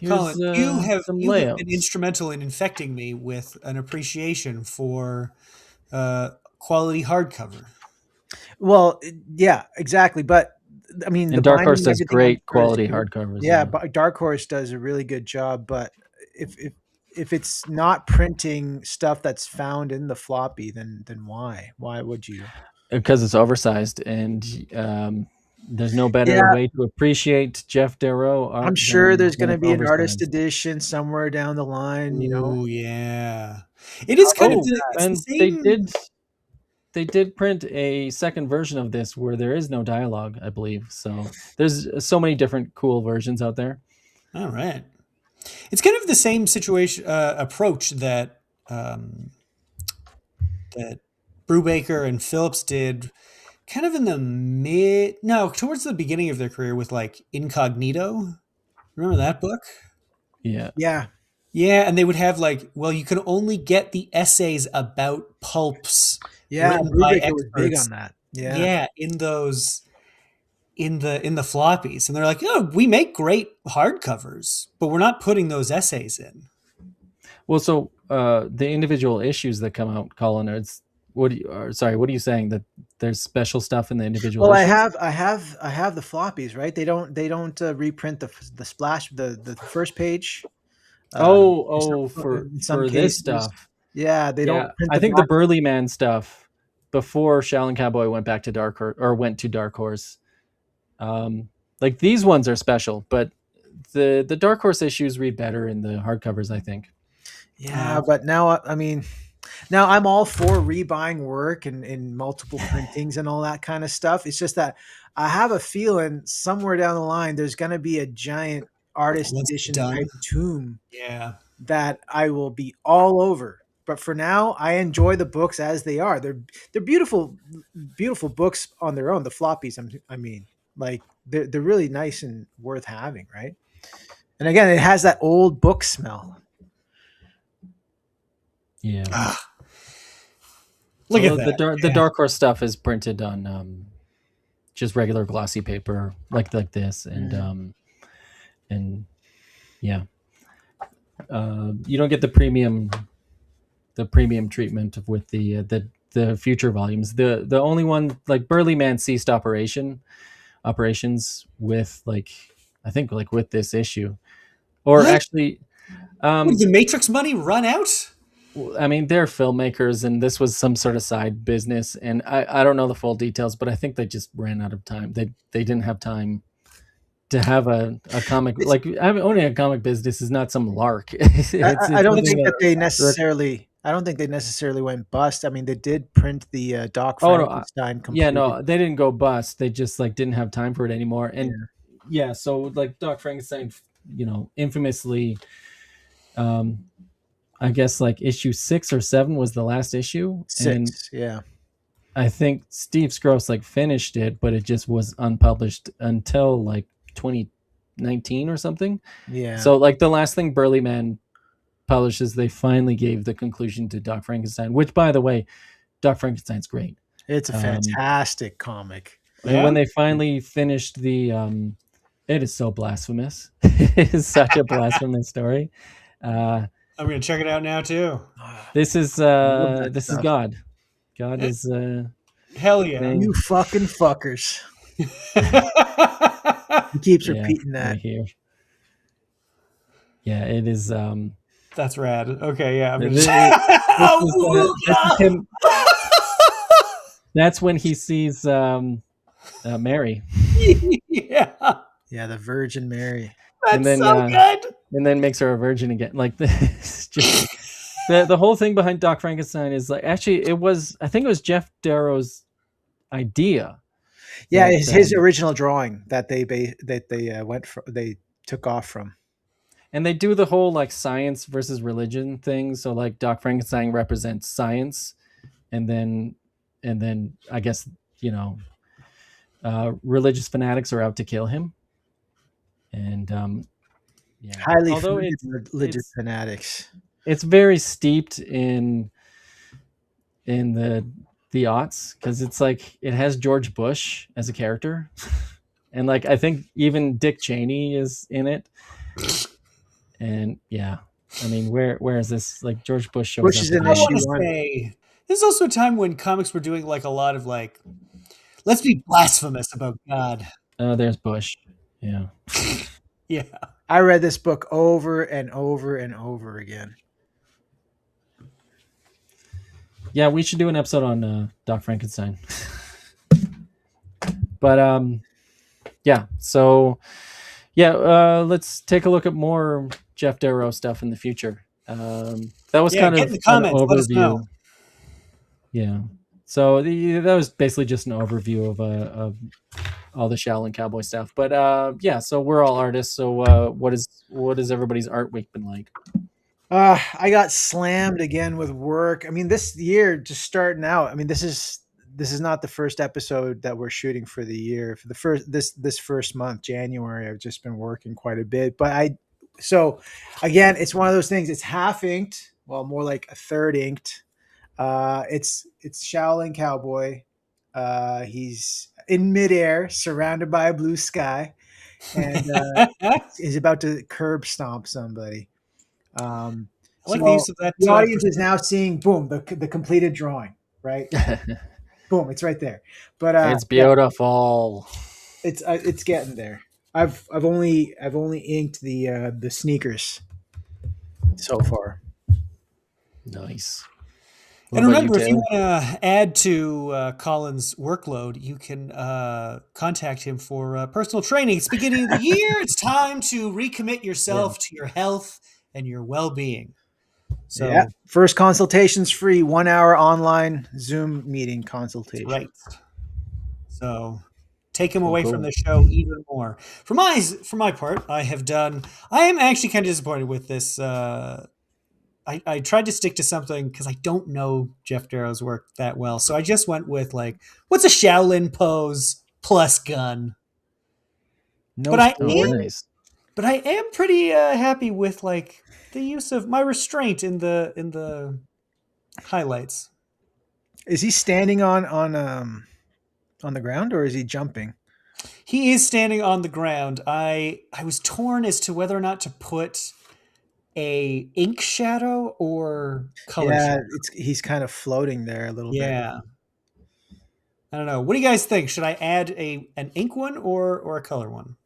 Speaker 3: Colin,
Speaker 2: here's some
Speaker 3: you have been
Speaker 2: layouts.
Speaker 3: instrumental in infecting me with an appreciation for quality hardcover.
Speaker 1: Well, yeah, exactly. But I mean, the
Speaker 2: And Dark
Speaker 1: binding
Speaker 2: Horse
Speaker 1: and
Speaker 2: does
Speaker 1: everything, I'm
Speaker 2: great
Speaker 1: sure is
Speaker 2: quality
Speaker 1: good.
Speaker 2: hardcovers.
Speaker 1: Yeah,
Speaker 2: Yeah.
Speaker 1: but Dark Horse does a really good job. But if it's not printing stuff that's found in the floppy, then why? Why would you?
Speaker 2: Because it's oversized, and there's no better
Speaker 1: Yeah,
Speaker 2: way to appreciate Geof Darrow
Speaker 1: I'm
Speaker 2: art
Speaker 1: sure there's
Speaker 2: than
Speaker 1: going to
Speaker 2: it's
Speaker 1: be an artist
Speaker 2: oversized.
Speaker 1: edition somewhere down the line.
Speaker 3: Ooh, yeah. It is kind of
Speaker 2: Oh,
Speaker 3: the it's the
Speaker 2: and
Speaker 3: same.
Speaker 2: they did print a second version of this where there is no dialogue, I believe. So there's so many different cool versions out there.
Speaker 3: All right. It's kind of the same situation approach that that Brubaker and Phillips did kind of in the towards the beginning of their career with like Incognito. Remember that book?
Speaker 2: Yeah.
Speaker 1: Yeah,
Speaker 3: Yeah, and they would have like, well, you can only get the essays about pulps
Speaker 1: yeah.
Speaker 3: written by
Speaker 1: Brubaker was big
Speaker 3: experts.
Speaker 1: on that. Yeah,
Speaker 3: Yeah, in those in the floppies. And they're like, "Oh, we make great hardcovers, but we're not putting those essays in."
Speaker 2: Well, so the individual issues that come out, Colin, it's what are you saying that there's special stuff in the individual
Speaker 1: well,
Speaker 2: issues?
Speaker 1: I have the floppies, right? They don't reprint the splash the first page. In some
Speaker 2: For this
Speaker 1: cases,
Speaker 2: stuff.
Speaker 1: yeah, they
Speaker 2: Yeah,
Speaker 1: don't print
Speaker 2: I
Speaker 1: the
Speaker 2: think the
Speaker 1: back.
Speaker 2: Burlyman stuff before Shaolin Cowboy went back to went to Dark Horse. Like these ones are special, but the Dark Horse issues read better in the hardcovers, I think.
Speaker 1: Yeah, but now I mean, now I'm all for rebuying work and multiple printings and all that kind of stuff. It's just that I have a feeling somewhere down the line there's going to be a giant artist
Speaker 3: Once it's
Speaker 1: edition
Speaker 3: done.
Speaker 1: type tomb
Speaker 3: Yeah.
Speaker 1: that I will be all over. But for now, I enjoy the books as they are. They're beautiful, beautiful books on their own. The floppies, I mean, like they're really nice and worth having, right? And again, it has that old book smell.
Speaker 2: Yeah.
Speaker 3: Look
Speaker 2: So
Speaker 3: at that.
Speaker 2: the Dark Horse stuff is printed on just regular glossy paper like this, and yeah, you don't get the premium treatment with the future volumes. The only one like Burlyman ceased operations with like I think like with this issue, or
Speaker 3: What?
Speaker 2: actually,
Speaker 3: Did the Matrix money run out?
Speaker 2: I mean, they're filmmakers, and this was some sort of side business, and I don't know the full details, but I think they just ran out of time. They didn't have time to have a comic like owning a comic business is not some lark. It's
Speaker 1: I don't
Speaker 2: something
Speaker 1: think that they
Speaker 2: that
Speaker 1: necessarily. I don't think they necessarily went bust. I mean, they did print the Doc
Speaker 2: oh no,
Speaker 1: Frankenstein
Speaker 2: yeah,
Speaker 1: completed.
Speaker 2: no, they didn't go bust. They just like didn't have time for it anymore. And
Speaker 1: Yeah.
Speaker 2: yeah, so like Doc Frankenstein, infamously, I guess like issue 6 or 7 was the last issue, and
Speaker 1: 6. Yeah.
Speaker 2: I think Steve Scrouse like finished it, but it just was unpublished until like 2019 or something.
Speaker 1: Yeah.
Speaker 2: So like the last thing Burlyman publishes, they finally gave the conclusion to Doc Frankenstein, which by the way, Doc Frankenstein's great.
Speaker 1: It's a fantastic comic.
Speaker 2: And when they finally finished it is so blasphemous. It is such a blasphemous story.
Speaker 3: I'm gonna check it out now too.
Speaker 2: This is
Speaker 1: stuff.
Speaker 2: God. God is
Speaker 3: Hell yeah.
Speaker 2: saying-
Speaker 1: You fucking fuckers. He keeps repeating that.
Speaker 2: right here. Yeah, it is.
Speaker 3: That's rad. Okay, yeah. I'm
Speaker 2: This
Speaker 3: gonna
Speaker 2: is him. That's when he sees Mary,
Speaker 3: yeah.
Speaker 1: Yeah, the Virgin Mary.
Speaker 3: That's
Speaker 2: and then
Speaker 3: so good.
Speaker 2: and then makes her a virgin again. Like this, just the whole thing behind Doc Frankenstein is like actually I think it was Geof Darrow's idea.
Speaker 1: Yeah,
Speaker 2: that
Speaker 1: his original drawing that they took off from.
Speaker 2: and they do the whole like science versus religion thing. So like Doc Frankenstein represents science, and then I guess you know religious fanatics are out to kill him, and yeah.
Speaker 1: Highly
Speaker 2: Although
Speaker 1: funded religious
Speaker 2: it's
Speaker 1: fanatics.
Speaker 2: it's very steeped in the aughts because it's like it has George Bush as a character, and like I think even Dick Cheney is in it, and yeah. I mean, where is this? Like George Bush shows
Speaker 1: Bush
Speaker 2: up
Speaker 1: is in
Speaker 3: I want
Speaker 1: issue
Speaker 3: to
Speaker 1: one.
Speaker 3: say this is also a time when comics were doing like a lot of like, let's be blasphemous about God.
Speaker 2: There's Bush. Yeah.
Speaker 3: Yeah.
Speaker 1: I read this book over and over and over again.
Speaker 2: Yeah, we should do an episode on Doc Frankenstein. But yeah, so yeah, let's take a look at more Geof Darrow stuff in the future. That was
Speaker 3: Yeah,
Speaker 2: kind
Speaker 3: get
Speaker 2: of
Speaker 3: in the
Speaker 2: an
Speaker 3: comments. Let us know.
Speaker 2: overview. Yeah. So that was basically just an overview of all the Shaolin Cowboy stuff. But yeah, so we're all artists. So what has everybody's art week been like?
Speaker 1: I got slammed again with work. I mean, this year just starting out. I mean, this is not the first episode that we're shooting for the year. For the this first month, January, I've just been working quite a bit. But so again, it's one of those things. It's half inked, well, more like a third inked. It's Shaolin Cowboy. He's in midair, surrounded by a blue sky, and he's about to curb stomp somebody.
Speaker 3: I like the
Speaker 1: So
Speaker 3: use of that.
Speaker 1: the audience is now seeing, boom, the completed drawing, right? Boom, it's right there. But
Speaker 2: It's
Speaker 1: yeah,
Speaker 2: beautiful.
Speaker 1: it's getting there. I've only inked the sneakers so far.
Speaker 2: Nice.
Speaker 3: And remember, if you want to add to Colin's workload, you can contact him for personal training. It's beginning of the year. It's time to recommit yourself to your health and your well-being. So,
Speaker 1: yeah, first consultation's free. 1 hour online Zoom meeting consultation.
Speaker 3: Right. So take him away from the show even more. For my part, I am actually kind of disappointed with this. I tried to stick to something because I don't know Geof Darrow's work that well. So I just went with like, what's a Shaolin pose plus gun?
Speaker 1: No,
Speaker 3: but
Speaker 2: nice.
Speaker 3: But I am pretty happy with like the use of my restraint in the highlights.
Speaker 1: Is he standing on the ground or is he jumping?
Speaker 3: He is standing on the ground. I was torn as to whether or not to put a ink shadow or color shadow.
Speaker 1: He's kind of floating there a little bit.
Speaker 3: Yeah. I don't know. What do you guys think? Should I add an ink one or a color one?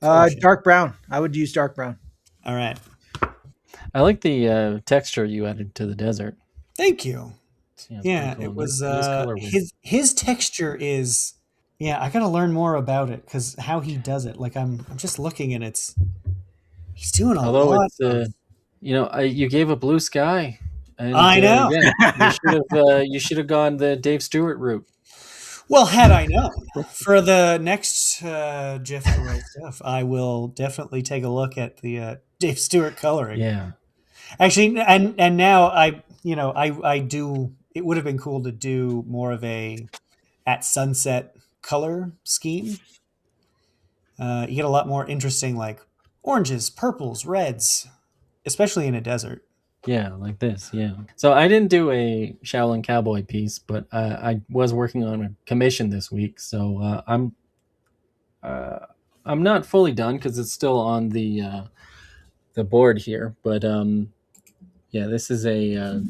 Speaker 1: Dark brown. I would use dark brown.
Speaker 3: All right.
Speaker 2: I like the texture you added to the desert.
Speaker 3: Thank you. Yeah,
Speaker 2: cool.
Speaker 3: it was his texture is. Yeah, I got to learn more about it because how he does it. Like I'm just looking and he's doing a lot.
Speaker 2: It's you gave a blue sky. And,
Speaker 3: I know.
Speaker 2: You should have gone the Dave Stewart route.
Speaker 3: Well, had I known, for the next Geof Darrow stuff, I will definitely take a look at the Dave Stewart coloring.
Speaker 2: Yeah,
Speaker 3: actually, and now I do. It would have been cool to do more of a at sunset color scheme. You get a lot more interesting like oranges, purples, reds, especially in a desert.
Speaker 2: Yeah, like this. Yeah. So I didn't do a Shaolin Cowboy piece, but I was working on a commission this week. So I'm not fully done because it's still on the board here. But yeah, this is a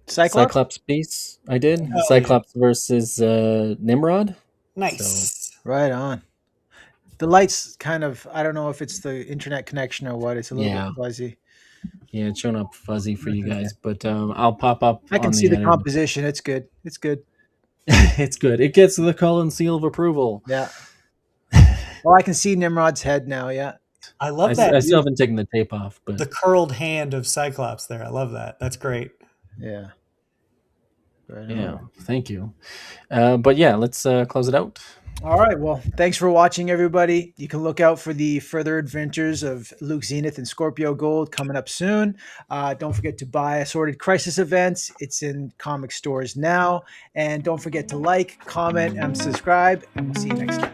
Speaker 2: Cyclops piece. I did Cyclops versus Nimrod.
Speaker 3: Nice.
Speaker 1: So, right on. The light's kind of, I don't know if it's the internet connection or what. It's a little bit fuzzy.
Speaker 2: Yeah, it's showing up fuzzy for you guys, but I'll pop up.
Speaker 1: I can see the composition. It's good. It's good.
Speaker 2: It's good. It gets the Colin seal of approval.
Speaker 1: Yeah. Well, I can see Nimrod's head now. Yeah.
Speaker 3: I love that.
Speaker 2: I still haven't taken the tape off, but
Speaker 3: the curled hand of Cyclops there. I love that. That's great.
Speaker 1: Yeah. Right
Speaker 2: Yeah,
Speaker 1: on.
Speaker 2: thank you. But yeah, let's close it out.
Speaker 1: All right. Well, thanks for watching, everybody. You can look out for the further adventures of Luke Zenith and Scorpio Gold coming up soon. Don't forget to buy Assorted Crisis Events. It's in comic stores now. And don't forget to like, comment, and subscribe. And we'll see you next time.